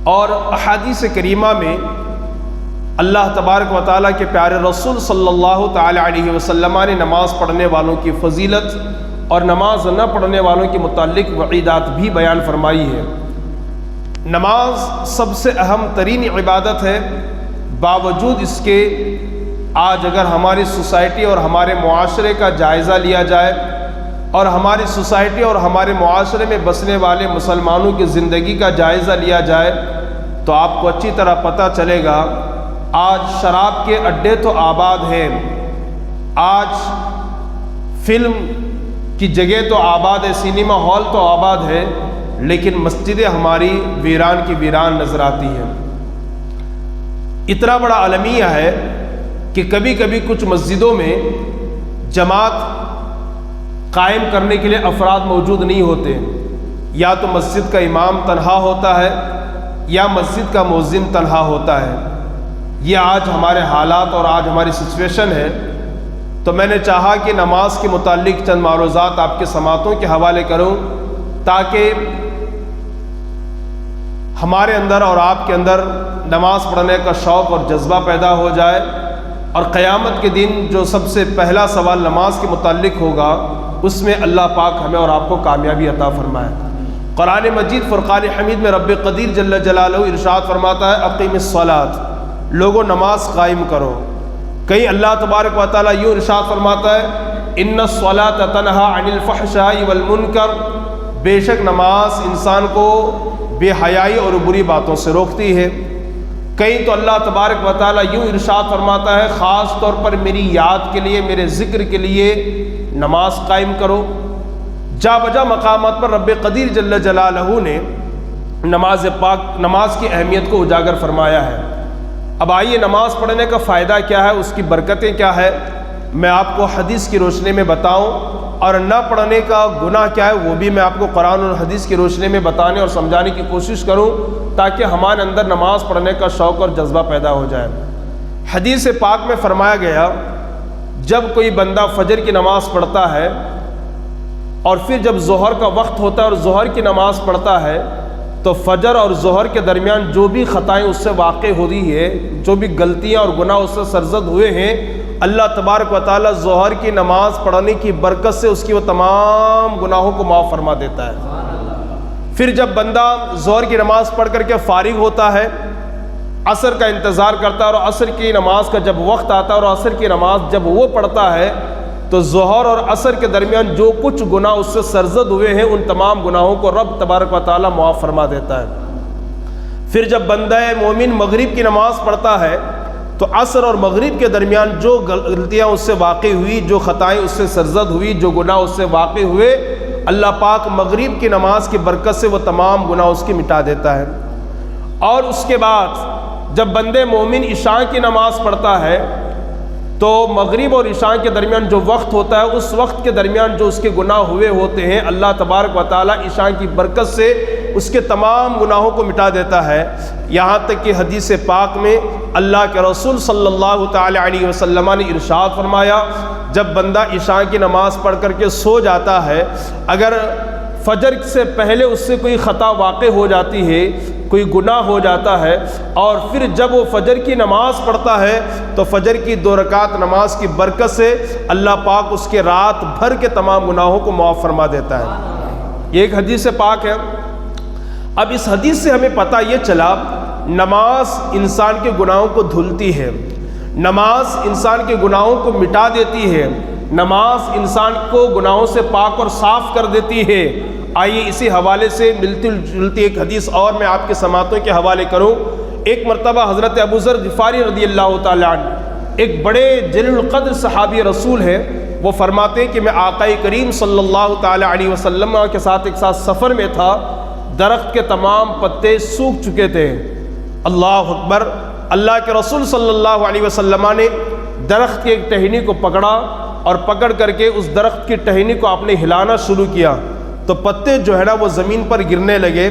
اور احادیث کریمہ میں اللہ تبارک و تعالیٰ کے پیارے رسول صلی اللہ تعالیٰ علیہ وسلم نے نماز پڑھنے والوں کی فضیلت اور نماز نہ پڑھنے والوں کے متعلق وعیدات بھی بیان فرمائی ہے۔ نماز سب سے اہم ترین عبادت ہے، باوجود اس کے آج اگر ہماری سوسائٹی اور ہمارے معاشرے کا جائزہ لیا جائے اور ہماری سوسائٹی اور ہمارے معاشرے میں بسنے والے مسلمانوں کی زندگی کا جائزہ لیا جائے تو آپ کو اچھی طرح پتہ چلے گا آج شراب کے اڈے تو آباد ہیں، آج فلم کی جگہ تو آباد ہے، سینما ہال تو آباد ہے، لیکن مسجدیں ہماری ویران کی ویران نظر آتی ہیں۔ اتنا بڑا المیہ ہے کہ کبھی کبھی کچھ مسجدوں میں جماعت قائم کرنے کے لیے افراد موجود نہیں ہوتے، یا تو مسجد کا امام تنہا ہوتا ہے یا مسجد کا مؤذن تنہا ہوتا ہے۔ یہ آج ہمارے حالات اور آج ہماری سچویشن ہے۔ تو میں نے چاہا کہ نماز کے متعلق چند معروضات آپ کے سماعتوں کے حوالے کروں تاکہ ہمارے اندر اور آپ کے اندر نماز پڑھنے کا شوق اور جذبہ پیدا ہو جائے، اور قیامت کے دن جو سب سے پہلا سوال نماز کے متعلق ہوگا اس میں اللہ پاک ہمیں اور آپ کو کامیابی عطا فرمائے۔ قرآن مجید فرقان حمید میں رب قدیر جل جلالہ ارشاد فرماتا ہے اقیم الصلاۃ، لوگوں نماز قائم کرو۔ کہیں اللہ تبارک و تعالیٰ یوں ارشاد فرماتا ہے ان الصلاۃ تنہی عن الفحشاء والمنکر، بے شک نماز انسان کو بے حیائی اور بری باتوں سے روکتی ہے۔ کہیں تو اللہ تبارک و تعالیٰ یوں ارشاد فرماتا ہے خاص طور پر میری یاد کے لیے، میرے ذکر کے لیے نماز قائم کرو۔ جا بجا مقامات پر رب قدیر جل جلالہ نے نماز کی اہمیت کو اجاگر فرمایا ہے۔ اب آئیے نماز پڑھنے کا فائدہ کیا ہے، اس کی برکتیں کیا ہے، میں آپ کو حدیث کی روشنی میں بتاؤں، اور نہ پڑھنے کا گناہ کیا ہے وہ بھی میں آپ کو قرآن اور حدیث کی روشنی میں بتانے اور سمجھانے کی کوشش کروں تاکہ ہمارے اندر نماز پڑھنے کا شوق اور جذبہ پیدا ہو جائے۔ حدیث پاک میں فرمایا گیا جب کوئی بندہ فجر کی نماز پڑھتا ہے اور پھر جب ظہر کا وقت ہوتا ہے اور ظہر کی نماز پڑھتا ہے تو فجر اور ظہر کے درمیان جو بھی خطائیں اس سے واقع ہو رہی ہے، جو بھی غلطیاں اور گناہ اس سے سرزد ہوئے ہیں، اللہ تبارک و تعالیٰ ظہر کی نماز پڑھنے کی برکت سے اس کی وہ تمام گناہوں کو معاف فرما دیتا ہے۔ پھر جب بندہ ظہر کی نماز پڑھ کر کے فارغ ہوتا ہے، عصر کا انتظار کرتا ہے، اور عصر کی نماز کا جب وقت آتا ہے اور عصر کی نماز جب وہ پڑھتا ہے تو ظہر اور عصر کے درمیان جو کچھ گناہ اس سے سرزد ہوئے ہیں ان تمام گناہوں کو رب تبارک و تعالیٰ معاف فرما دیتا ہے۔ پھر جب بندہ مومن مغرب کی نماز پڑھتا ہے تو عصر اور مغرب کے درمیان جو غلطیاں اس سے واقع ہوئی، جو خطائیں اس سے سرزد ہوئی، جو گناہ اس سے واقع ہوئے، اللہ پاک مغرب کی نماز کی برکت سے وہ تمام گناہ اس کی مٹا دیتا ہے۔ اور اس کے بعد جب بندے مومن عشاء کی نماز پڑھتا ہے تو مغرب اور عشاء کے درمیان جو وقت ہوتا ہے اس وقت کے درمیان جو اس کے گناہ ہوئے ہوتے ہیں اللہ تبارک و تعالیٰ عشاء کی برکت سے اس کے تمام گناہوں کو مٹا دیتا ہے۔ یہاں تک کہ حدیث پاک میں اللہ کے رسول صلی اللہ تعالی علیہ وسلم نے ارشاد فرمایا جب بندہ عشاء کی نماز پڑھ کر کے سو جاتا ہے، اگر فجر سے پہلے اس سے کوئی خطا واقع ہو جاتی ہے، کوئی گناہ ہو جاتا ہے، اور پھر جب وہ فجر کی نماز پڑھتا ہے تو فجر کی 2 رکعت نماز کی برکت سے اللہ پاک اس کے رات بھر کے تمام گناہوں کو معاف فرما دیتا ہے۔ یہ ایک حدیث پاک ہے۔ اب اس حدیث سے ہمیں پتہ یہ چلا نماز انسان کے گناہوں کو دھلتی ہے، نماز انسان کے گناہوں کو مٹا دیتی ہے، نماز انسان کو گناہوں سے پاک اور صاف کر دیتی ہے۔ آئیے اسی حوالے سے ملتی جلتی ایک حدیث اور میں آپ کے سماعتوں کے حوالے کروں۔ ایک مرتبہ حضرت ابو ذر غفاری رضی اللہ تعالیٰ عنہ ایک بڑے جلیل القدر صحابی رسول ہے، وہ فرماتے ہیں کہ میں آقا کریم صلی اللہ تعالیٰ علیہ وسلم کے ساتھ ایک ساتھ سفر میں تھا، درخت کے تمام پتے سوکھ چکے تھے۔ اللہ اکبر! اللہ کے رسول صلی اللہ علیہ وسلم نے درخت کی ایک ٹہنی کو پکڑا اور پکڑ کر کے اس درخت کی ٹہنی کو آپ نے ہلانا شروع کیا تو پتے جو ہے نا وہ زمین پر گرنے لگے۔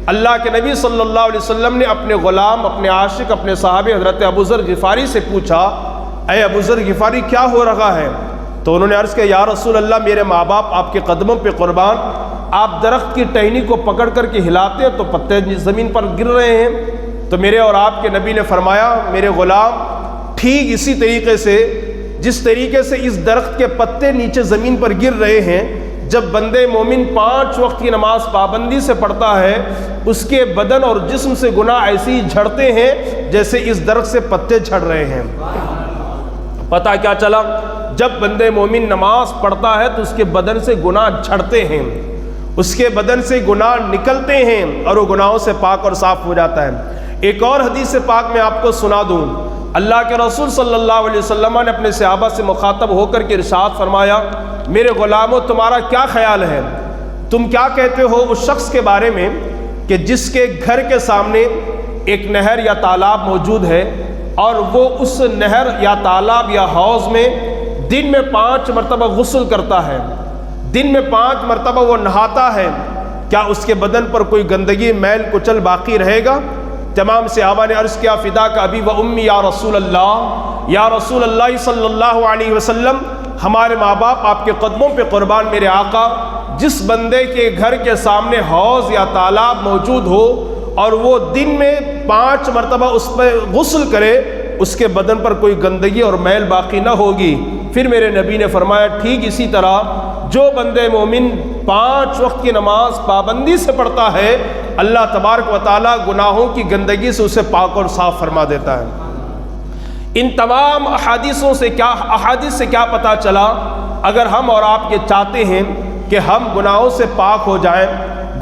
اللہ کے نبی صلی اللہ علیہ وسلم نے اپنے غلام، اپنے عاشق، اپنے صحابی حضرت ابو ذر غفاری سے پوچھا، اے ابو ذر غفاری کیا ہو رہا ہے؟ تو انہوں نے عرض کیا یا رسول اللہ میرے ماں باپ آپ کے قدموں پہ قربان، آپ درخت کی ٹہنی کو پکڑ کر کے ہلاتے ہیں تو پتے زمین پر گر رہے ہیں۔ تو میرے اور آپ کے نبی نے فرمایا میرے غلام ٹھیک اسی طریقے سے جس طریقے سے اس درخت کے پتے نیچے زمین پر گر رہے ہیں، جب بندے مومن 5 وقت کی نماز پابندی سے پڑھتا ہے اس کے بدن اور جسم سے گناہ ایسے ہی جھڑتے ہیں جیسے اس درخت سے پتے جھڑ رہے ہیں۔ پتہ کیا چلا؟ جب بندے مومن نماز پڑھتا ہے تو اس کے بدن سے گناہ جھڑتے ہیں، اس کے بدن سے گناہ نکلتے ہیں اور وہ گناہوں سے پاک اور صاف ہو جاتا ہے۔ ایک اور حدیث پاک میں آپ کو سنا دوں، اللہ کے رسول صلی اللہ علیہ وسلم نے اپنے صحابہ سے مخاطب ہو کر کے ارشاد فرمایا میرے غلاموں تمہارا کیا خیال ہے، تم کیا کہتے ہو اس شخص کے بارے میں کہ جس کے گھر کے سامنے ایک نہر یا تالاب موجود ہے اور وہ اس نہر یا تالاب یا حوض میں دن میں 5 مرتبہ غسل کرتا ہے، دن میں 5 مرتبہ وہ نہاتا ہے، کیا اس کے بدن پر کوئی گندگی میل کچل باقی رہے گا؟ تمام صحابہ نے عرض کیا فدا کا ابی و امی یا رسول اللہ صلی اللہ علیہ وسلم، ہمارے ماں باپ آپ کے قدموں پہ قربان میرے آقا، جس بندے کے گھر کے سامنے حوض یا تالاب موجود ہو اور وہ دن میں 5 مرتبہ اس پہ غسل کرے اس کے بدن پر کوئی گندگی اور میل باقی نہ ہوگی۔ پھر میرے نبی نے فرمایا ٹھیک اسی طرح جو بندے مومن 5 وقت کی نماز پابندی سے پڑھتا ہے اللہ تبارک و تعالیٰ گناہوں کی گندگی سے اسے پاک اور صاف فرما دیتا ہے۔ ان تمام احادیث سے کیا پتہ چلا؟ اگر ہم اور آپ یہ چاہتے ہیں کہ ہم گناہوں سے پاک ہو جائیں،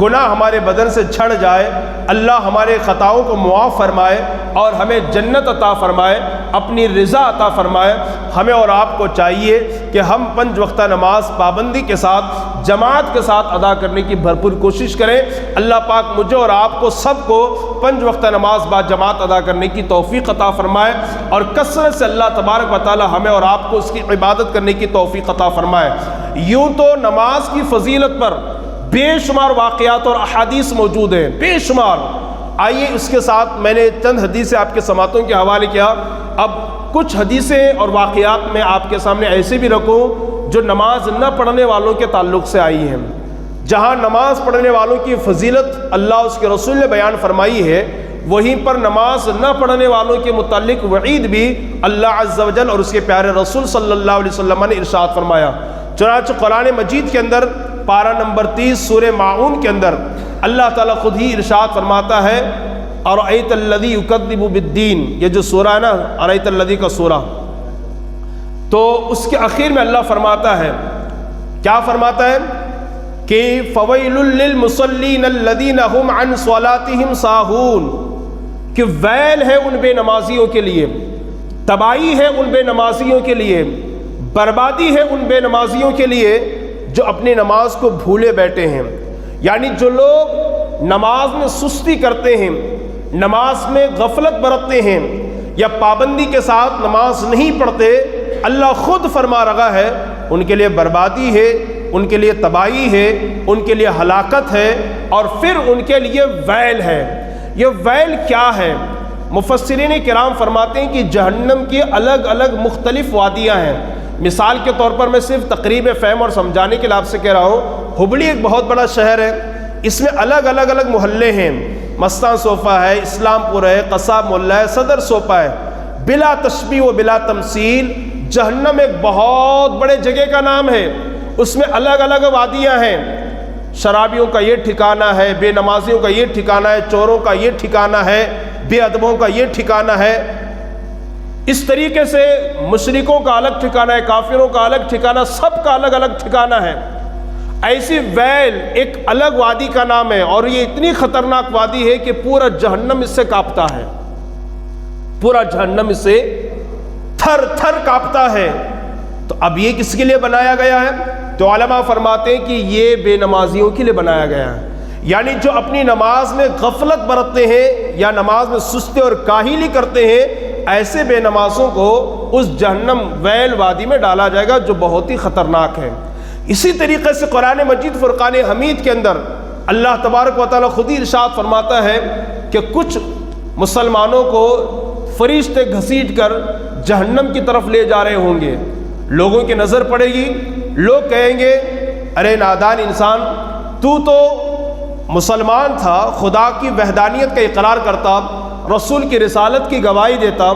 گناہ ہمارے بدن سے جھڑ جائے، اللہ ہمارے خطاؤں کو معاف فرمائے اور ہمیں جنت عطا فرمائے، اپنی رضا عطا فرمائے، ہمیں اور آپ کو چاہیے کہ ہم 5 وقتہ نماز پابندی کے ساتھ جماعت کے ساتھ ادا کرنے کی بھرپور کوشش کریں۔ اللہ پاک مجھے اور آپ کو سب کو 5 وقتہ نماز با جماعت ادا کرنے کی توفیق عطا فرمائے اور کثرت سے اللہ تبارک و تعالی ہمیں اور آپ کو اس کی عبادت کرنے کی توفیق عطا فرمائے۔ یوں تو نماز کی فضیلت پر بے شمار واقعات اور احادیث موجود ہیں، بے شمار۔ آئیے اس کے ساتھ میں نے چند حدیثیں آپ کے سماعتوں کے حوالے کیا، اب کچھ حدیثیں اور واقعات میں آپ کے سامنے ایسے بھی رکھوں جو نماز نہ پڑھنے والوں کے تعلق سے آئی ہیں۔ جہاں نماز پڑھنے والوں کی فضیلت اللہ اس کے رسول نے بیان فرمائی ہے، وہیں پر نماز نہ پڑھنے والوں کے متعلق وعید بھی اللہ عز و جل اور اس کے پیارے رسول صلی اللہ علیہ وسلم نے ارشاد فرمایا۔ چنانچہ قرآن مجید کے اندر پارہ نمبر 30 سورہ ماعون کے اندر اللہ تعالیٰ خود ہی ارشاد فرماتا ہے ارأیت الذی یکذب بالدین، یہ جو سورہ ہے نا ارأیت الذی کا سورہ، تو اس کے آخر میں اللہ فرماتا ہے، کیا فرماتا ہے کہ فویل للمصلین الذین هم عن صلاتهم ساہون، کہ ویل ہے ان بے نمازیوں کے لیے، تباہی ہے ان بے نمازیوں کے لیے، بربادی ہے ان بے نمازیوں کے لیے جو اپنی نماز کو بھولے بیٹھے ہیں۔ یعنی جو لوگ نماز میں سستی کرتے ہیں، نماز میں غفلت برتتے ہیں یا پابندی کے ساتھ نماز نہیں پڑھتے، اللہ خود فرما رہا ہے ان کے لیے بربادی ہے، ان کے لیے تباہی ہے، ان کے لیے ہلاکت ہے اور پھر ان کے لیے ویل ہے۔ یہ ویل کیا ہے؟ مفسرین کرام فرماتے ہیں کہ جہنم کی الگ الگ مختلف وادیاں ہیں۔ مثال کے طور پر میں صرف تقریب فہم اور سمجھانے کے لیے آپ سے کہہ رہا ہوں، ہبلی ایک بہت بڑا شہر ہے، اس میں الگ الگ محلے ہیں، مستان صوفہ ہے، اسلام پور ہے، قصاب محلہ ہے، صدر صوفہ ہے۔ بلا تشبیہ و بلا تمثیل جہنم ایک بہت بڑے جگہ کا نام ہے، اس میں الگ الگ وادیاں ہیں۔ شرابیوں کا یہ ٹھکانہ ہے، بے نمازیوں کا یہ ٹھکانہ ہے، چوروں کا یہ ٹھکانہ ہے، بے ادبوں کا یہ ٹھکانہ ہے۔ اس طریقے سے مشرکوں کا الگ ٹھکانہ ہے، کافروں کا الگ ٹھکانہ، سب کا الگ الگ ٹھکانہ ہے۔ ایسی ویل ایک الگ وادی کا نام ہے اور یہ اتنی خطرناک وادی ہے کہ پورا جہنم اس سے کانپتا ہے، پورا جہنم اس سے تھر تھر کانپتا ہے۔ تو اب یہ کس کے لیے بنایا گیا ہے؟ تو علماء فرماتے ہیں کہ یہ بے نمازیوں کے لیے بنایا گیا ہے، یعنی جو اپنی نماز میں غفلت برتتے ہیں یا نماز میں سستی اور کاہلی کرتے ہیں، ایسے بے نمازوں کو اس جہنم ویل وادی میں ڈالا جائے گا جو بہت ہی خطرناک ہے۔ اسی طریقے سے قرآن مجید فرقان حمید کے اندر اللہ تبارک و تعالیٰ خود ہی ارشاد فرماتا ہے کہ کچھ مسلمانوں کو فرشتے گھسیٹ کر جہنم کی طرف لے جا رہے ہوں گے، لوگوں کی نظر پڑے گی، لوگ کہیں گے ارے نادان انسان، تو مسلمان تھا، خدا کی وحدانیت کا اقرار کرتا، رسول کی رسالت کی گواہی دیتا،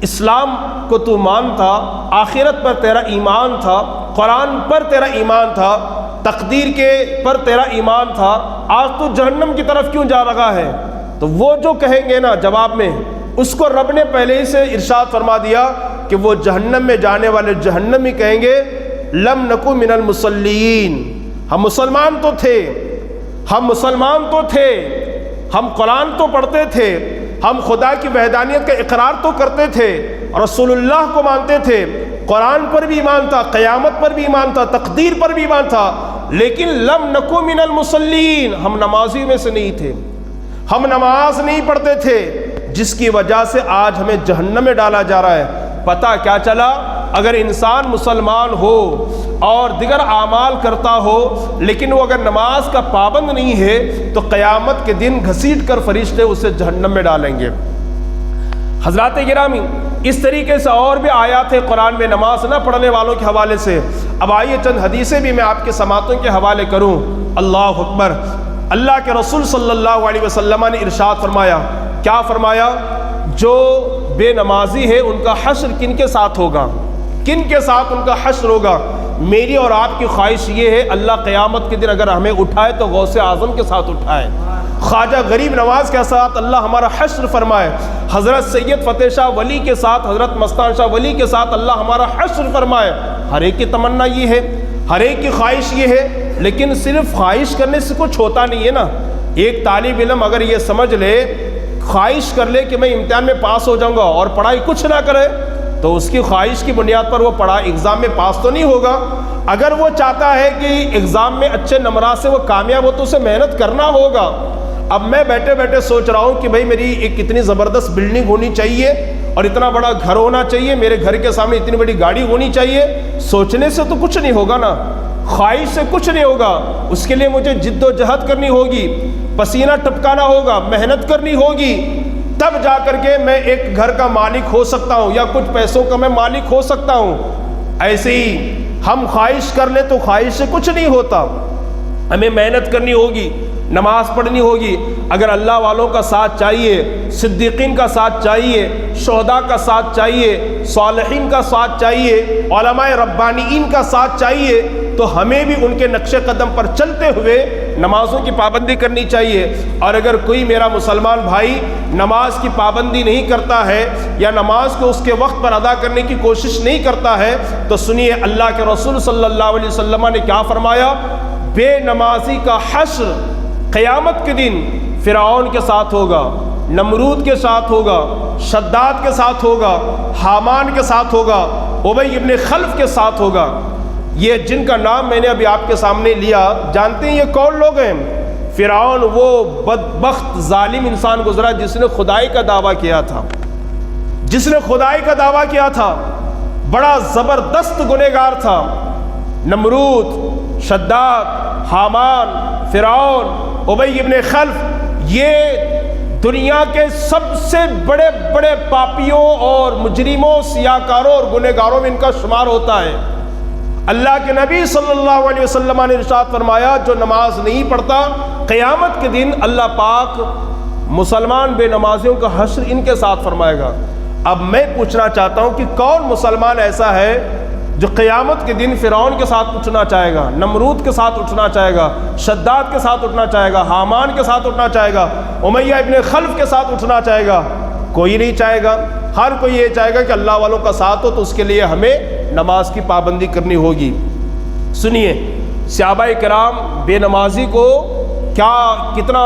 اسلام کو تو مانتا، آخرت پر تیرا ایمان تھا، قرآن پر تیرا ایمان تھا، تقدیر کے پر تیرا ایمان تھا، آج تو جہنم کی طرف کیوں جا رہا ہے؟ تو وہ جو کہیں گے نا جواب میں، اس کو رب نے پہلے ہی سے ارشاد فرما دیا کہ وہ جہنم میں جانے والے جہنم ہی کہیں گے لم نکو من المصلین، ہم مسلمان تو تھے، ہم مسلمان تو تھے، ہم قرآن تو پڑھتے تھے، ہم خدا کی وحدانیت کا اقرار تو کرتے تھے، رسول اللہ کو مانتے تھے، قرآن پر بھی ایمان تھا، قیامت پر بھی ایمان تھا، تقدیر پر بھی ایمان تھا، لیکن لم نکو من المصلین، ہم نمازی میں سے نہیں تھے، ہم نماز نہیں پڑھتے تھے، جس کی وجہ سے آج ہمیں جہنم میں ڈالا جا رہا ہے۔ پتہ کیا چلا؟ اگر انسان مسلمان ہو اور دیگر اعمال کرتا ہو لیکن وہ اگر نماز کا پابند نہیں ہے تو قیامت کے دن گھسیٹ کر فرشتے اسے جہنم میں ڈالیں گے۔ حضرات گرامی، اس طریقے سے اور بھی آیات ہیں قرآن میں نماز نہ پڑھنے والوں کے حوالے سے۔ اب آئیے چند حدیثیں بھی میں آپ کے سماعتوں کے حوالے کروں۔ اللہ اکبر۔ اللہ کے رسول صلی اللہ علیہ وسلم نے ارشاد فرمایا، کیا فرمایا؟ جو بے نمازی ہے ان کا حشر کن کے ساتھ ہوگا؟ کن کے ساتھ ان کا حشر ہوگا؟ میری اور آپ کی خواہش یہ ہے اللہ قیامت کے دن اگر ہمیں اٹھائے تو غوث اعظم کے ساتھ اٹھائے، خواجہ غریب نواز کے ساتھ اللہ ہمارا حشر فرمائے، حضرت سید فتح شاہ ولی کے ساتھ، حضرت مستان شاہ ولی کے ساتھ اللہ ہمارا حشر فرمائے۔ ہر ایک کی تمنا یہ ہے، ہر ایک کی خواہش یہ ہے، لیکن صرف خواہش کرنے سے کچھ ہوتا نہیں ہے نا۔ ایک طالب علم اگر یہ سمجھ لے، خواہش کر لے کہ میں امتحان میں پاس ہو جاؤں گا اور پڑھائی کچھ نہ کرے تو اس کی خواہش کی بنیاد پر وہ ایگزام میں پاس تو نہیں ہوگا۔ اگر وہ چاہتا ہے کہ ایگزام میں اچھے نمبرات سے وہ کامیاب ہو تو اسے محنت کرنا ہوگا۔ اب میں بیٹھے بیٹھے سوچ رہا ہوں کہ بھائی میری ایک اتنی زبردست بلڈنگ ہونی چاہیے اور اتنا بڑا گھر ہونا چاہیے، میرے گھر کے سامنے اتنی بڑی گاڑی ہونی چاہیے، سوچنے سے تو کچھ نہیں ہوگا نا، خواہش سے کچھ نہیں ہوگا۔ اس کے لیے مجھے جد و جہد کرنی ہوگی، پسینہ ٹپکانا ہوگا، محنت کرنی ہوگی، تب جا کر کے میں ایک گھر کا مالک ہو سکتا ہوں یا کچھ پیسوں کا میں مالک ہو سکتا ہوں۔ ایسے ہی ہم خواہش کر لیں تو خواہش سے کچھ نہیں ہوتا، ہمیں محنت کرنی ہوگی، نماز پڑھنی ہوگی۔ اگر اللہ والوں کا ساتھ چاہیے، صدیقین کا ساتھ چاہیے، شہداء کا ساتھ چاہیے، صالحین کا ساتھ چاہیے، علماء ربانیین کا ساتھ چاہیے تو ہمیں بھی ان کے نقش قدم پر چلتے ہوئے نمازوں کی پابندی کرنی چاہیے۔ اور اگر کوئی میرا مسلمان بھائی نماز کی پابندی نہیں کرتا ہے یا نماز کو اس کے وقت پر ادا کرنے کی کوشش نہیں کرتا ہے تو سنیے اللہ کے رسول صلی اللہ علیہ وسلم نے کیا فرمایا؟ بے نمازی کا حشر قیامت کے دن فرعون کے ساتھ ہوگا، نمرود کے ساتھ ہوگا، شداد کے ساتھ ہوگا، حامان کے ساتھ ہوگا، ابی ابن خلف کے ساتھ ہوگا۔ یہ جن کا نام میں نے ابھی آپ کے سامنے لیا، جانتے ہیں یہ کون لوگ ہیں؟ فرعون وہ بدبخت ظالم انسان گزرا جس نے خدائی کا دعویٰ کیا تھا، جس نے خدائی کا دعویٰ کیا تھا، بڑا زبردست گنہگار تھا۔ نمرود، شداد، حامان، فرعون، ابی ابن خلف، یہ دنیا کے سب سے بڑے بڑے پاپیوں اور مجرموں، سیاکاروں اور گنہگاروں میں ان کا شمار ہوتا ہے۔ اللہ کے نبی صلی اللہ علیہ وسلم نے ارشاد فرمایا جو نماز نہیں پڑھتا قیامت کے دن اللہ پاک مسلمان بے نمازیوں کا حشر ان کے ساتھ فرمائے گا۔ اب میں پوچھنا چاہتا ہوں کہ کون مسلمان ایسا ہے جو قیامت کے دن فرعون کے ساتھ اٹھنا چاہے گا، نمرود کے ساتھ اٹھنا چاہے گا، شداد کے ساتھ اٹھنا چاہے گا، حامان کے ساتھ اٹھنا چاہے گا، امیہ ابن خلف کے ساتھ اٹھنا چاہے گا؟ کوئی نہیں چاہے گا۔ ہر کوئی یہ چاہے گا کہ اللہ والوں کا ساتھ ہو تو اس کے لیے ہمیں نماز کی پابندی کرنی ہوگی۔ سنیے صحابہ کرام بے نمازی کو کتنا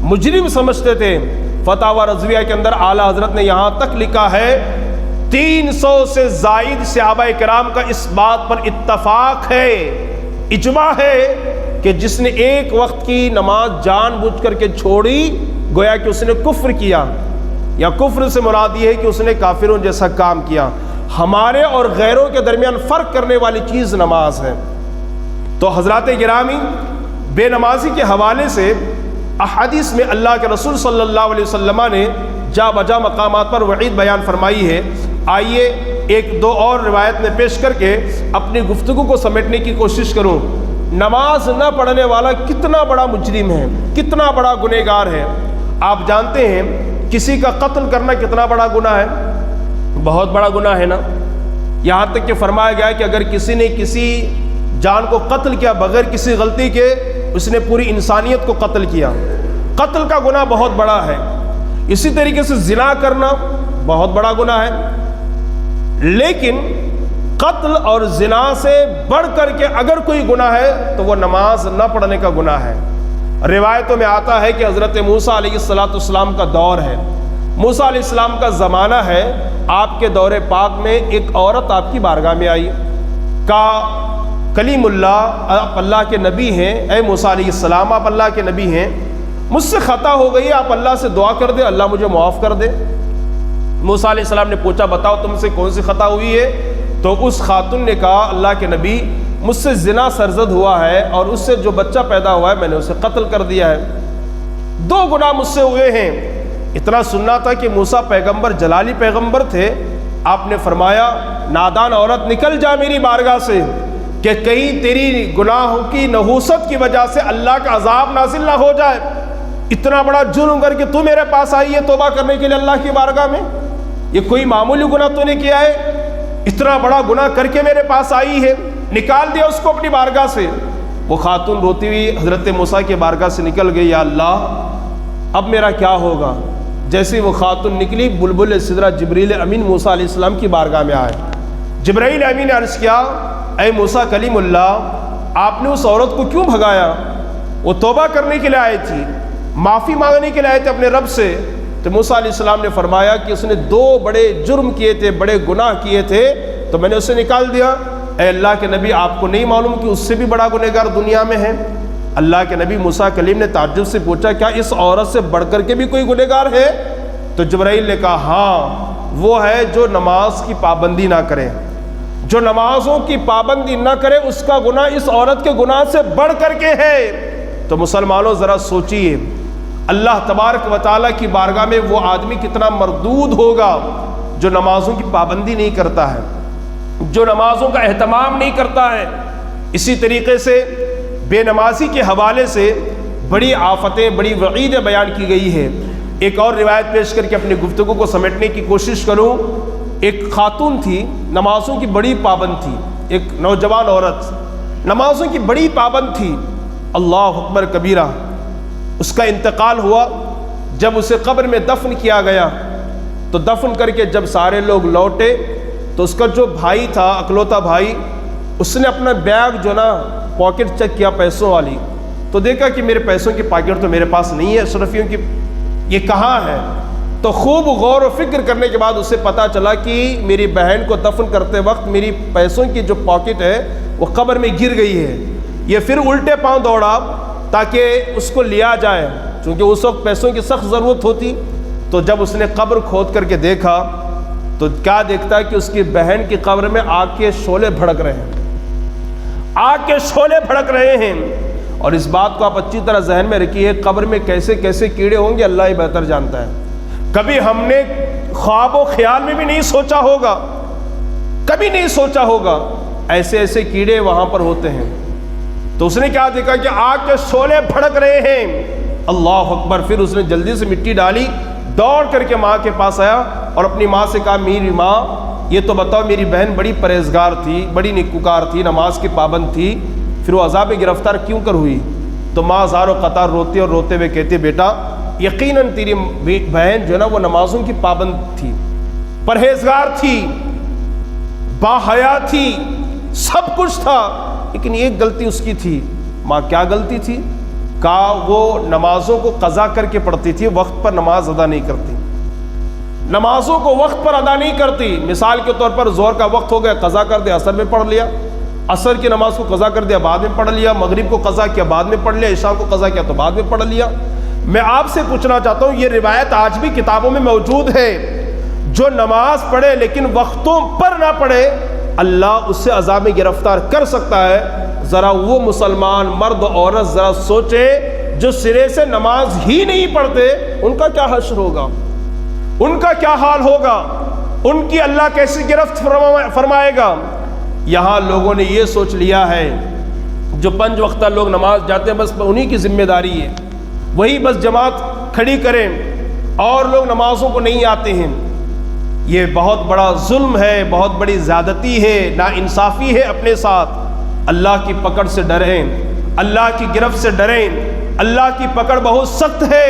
مجرم سمجھتے تھے۔ فتاوی رضویہ کے اندر اعلیٰ حضرت نے یہاں تک لکھا ہے 300 سے زائد صحابہ کرام کا اس بات پر اتفاق ہے، اجماع ہے کہ جس نے ایک وقت کی نماز جان بوجھ کر کے چھوڑی گویا کہ اس نے کفر کیا، یا کفر سے مراد یہ ہے کہ اس نے کافروں جیسا کام کیا۔ ہمارے اور غیروں کے درمیان فرق کرنے والی چیز نماز ہے۔ تو حضرات گرامی، بے نمازی کے حوالے سے احادیث میں اللہ کے رسول صلی اللہ علیہ وسلم نے جا بجا مقامات پر وعید بیان فرمائی ہے۔ آئیے ایک دو اور روایت میں پیش کر کے اپنی گفتگو کو سمیٹنے کی کوشش کروں۔ نماز نہ پڑھنے والا کتنا بڑا مجرم ہے، کتنا بڑا گنہگار ہے۔ آپ جانتے ہیں کسی کا قتل کرنا کتنا بڑا گناہ ہے، بہت بڑا گناہ ہے نا۔ یہاں تک کہ فرمایا گیا ہے کہ اگر کسی نے کسی جان کو قتل کیا بغیر کسی غلطی کے، اس نے پوری انسانیت کو قتل کیا، قتل کا گناہ بہت بڑا ہے۔ اسی طریقے سے زنا کرنا بہت بڑا گناہ ہے، لیکن قتل اور زنا سے بڑھ کر کے اگر کوئی گناہ ہے تو وہ نماز نہ پڑھنے کا گناہ ہے۔ روایتوں میں آتا ہے کہ حضرت موسیٰ علیہ السلام کا دور ہے، موسیٰ علیہ السلام کا زمانہ ہے، آپ کے دور پاک میں ایک عورت آپ کی بارگاہ میں آئی، کہا کلیم اللہ، آپ اللہ کے نبی ہیں، اے موسیٰ علیہ السلام آپ اللہ کے نبی ہیں، مجھ سے خطا ہو گئی ہے، آپ اللہ سے دعا کر دے اللہ مجھے معاف کر دے۔ موسیٰ علیہ السلام نے پوچھا بتاؤ تم سے کون سی خطا ہوئی ہے؟ تو اس خاتون نے کہا اللہ کے نبی مجھ سے زنا سرزد ہوا ہے اور اس سے جو بچہ پیدا ہوا ہے میں نے اسے قتل کر دیا ہے، 2 گناہ مجھ سے ہوئے ہیں۔ اتنا سننا تھا کہ موسیٰ پیغمبر جلالی پیغمبر تھے، آپ نے فرمایا نادان عورت نکل جا میری بارگاہ سے، کہ کہیں تیری گناہوں کی نحوست کی وجہ سے اللہ کا عذاب نازل نہ ہو جائے۔ اتنا بڑا جرم کر کے تو میرے پاس آئی ہے توبہ کرنے کے لیے اللہ کی بارگاہ میں، یہ کوئی معمولی گناہ تو نے کیا ہے، اتنا بڑا گناہ کر کے میرے پاس آئی ہے، نکال دیا اس کو اپنی بارگاہ سے۔ وہ خاتون روتی ہوئی حضرت موسیٰ کی بارگاہ سے نکل گئی، یا اللہ اب میرا کیا ہوگا؟ جیسے وہ خاتون نکلی بلبل سدرہ جبریل امین موسیٰ علیہ السلام کی بارگاہ میں آئے، جبرائیل امین نے عرض کیا اے موسیٰ کلیم اللہ آپ نے اس عورت کو کیوں بھگایا؟ وہ توبہ کرنے کے لیے آئی تھی، معافی مانگنے کے لیے آئے تھے اپنے رب سے۔ تو موسیٰ علیہ السلام نے فرمایا کہ اس نے 2 بڑے جرم کیے تھے، بڑے گناہ کیے تھے، تو میں نے اسے نکال دیا۔ اے اللہ کے نبی آپ کو نہیں معلوم کہ اس سے بھی بڑا گنہگار دنیا میں ہے؟ اللہ کے نبی موسیٰ کلیم نے تعجب سے پوچھا کیا اس عورت سے بڑھ کر کے بھی کوئی گنہگار ہے؟ تو جبرائیل نے کہا ہاں وہ ہے جو نماز کی پابندی نہ کرے، جو نمازوں کی پابندی نہ کرے، اس کا گناہ اس عورت کے گناہ سے بڑھ کر کے ہے۔ تو مسلمانوں ذرا سوچئے اللہ تبارک و تعالیٰ کی بارگاہ میں وہ آدمی کتنا مردود ہوگا جو نمازوں کی پابندی نہیں کرتا ہے، جو نمازوں کا اہتمام نہیں کرتا ہے۔ اسی طریقے سے بے نمازی کے حوالے سے بڑی آفتیں، بڑی وعیدیں بیان کی گئی ہے۔ ایک اور روایت پیش کر کے اپنی گفتگو کو سمیٹنے کی کوشش کروں۔ ایک خاتون تھی، نمازوں کی بڑی پابند تھی، ایک نوجوان عورت نمازوں کی بڑی پابند تھی، اللہ اکبر کبیرہ۔ اس کا انتقال ہوا، جب اسے قبر میں دفن کیا گیا تو دفن کر کے جب سارے لوگ لوٹے تو اس کا جو بھائی تھا، اکلوتا بھائی، اس نے اپنا بیگ جو نا پاکٹ چیک کیا پیسوں والی، تو دیکھا کہ میرے پیسوں کی پاکٹ تو میرے پاس نہیں ہے اشرفیوں کی، یہ کہاں ہے؟ تو خوب غور و فکر کرنے کے بعد اسے پتا چلا کہ میری بہن کو دفن کرتے وقت میری پیسوں کی جو پاکٹ ہے وہ قبر میں گر گئی ہے۔ یہ پھر الٹے پاؤں دوڑا تاکہ اس کو لیا جائے، چونکہ اس وقت پیسوں کی سخت ضرورت ہوتی۔ تو جب اس نے قبر کھود کر کے دیکھا تو کیا دیکھتا ہے کہ اس کی بہن کی قبر میں آگ کے شعلے بھڑک رہے ہیں، آگ کے شعلے بھڑک رہے ہیں۔ اور اس بات کو آپ اچھی طرح ذہن میں رکھیے، قبر میں کیسے کیسے کیڑے ہوں گے اللہ ہی بہتر جانتا ہے۔ کبھی ہم نے خواب و خیال میں بھی نہیں سوچا ہوگا، کبھی نہیں سوچا ہوگا ایسے ایسے کیڑے وہاں پر ہوتے ہیں۔ تو اس نے کیا دیکھا کہ آگ کے شعلے بھڑک رہے ہیں، اللہ اکبر۔ پھر اس نے جلدی سے مٹی ڈالی، دوڑ کر کے ماں کے پاس آیا اور اپنی ماں سے کہا میری ماں یہ تو بتاؤ میری بہن بڑی پرہیزگار تھی، بڑی نیکوکار تھی، نماز کی پابند تھی، پھر وہ عذاب گرفتار کیوں کر ہوئی؟ تو ماں زار و قطار روتی اور روتے ہوئے کہتی بیٹا یقیناً تیری بہن جو ہے نا وہ نمازوں کی پابند تھی، پرہیزگار تھی، باحیا تھی، سب کچھ تھا، لیکن ایک غلطی اس کی تھی۔ ماں کیا غلطی تھی؟ کہا وہ نمازوں کو قضا کر کے پڑھتی تھی، وقت پر نماز ادا نہیں کرتی، نمازوں کو وقت پر ادا نہیں کرتی۔ مثال کے طور پر ظہر کا وقت ہو گیا، قضا کر دیا، عصر میں پڑھ لیا، عصر کی نماز کو قضا کر دیا، بعد میں پڑھ لیا، مغرب کو قضا کیا، بعد میں پڑھ لیا، عشاء کو قضا کیا تو بعد میں پڑھ لیا۔ میں آپ سے پوچھنا چاہتا ہوں، یہ روایت آج بھی کتابوں میں موجود ہے، جو نماز پڑھے لیکن وقتوں پر نہ پڑھے اللہ اس سے عذاب گرفتار کر سکتا ہے۔ ذرا وہ مسلمان مرد و عورت ذرا سوچے جو سرے سے نماز ہی نہیں پڑھتے، ان کا کیا حشر ہوگا، ان کا کیا حال ہوگا، ان کی اللہ کیسی گرفت فرمائے گا۔ یہاں لوگوں نے یہ سوچ لیا ہے جو 5 وقتہ لوگ نماز جاتے ہیں بس انہی کی ذمہ داری ہے، وہی بس جماعت کھڑی کریں اور لوگ نمازوں کو نہیں آتے ہیں، یہ بہت بڑا ظلم ہے، بہت بڑی زیادتی ہے، ناانصافی ہے اپنے ساتھ۔ اللہ کی پکڑ سے ڈریں، اللہ کی گرفت سے ڈریں، اللہ کی پکڑ بہت سخت ہے۔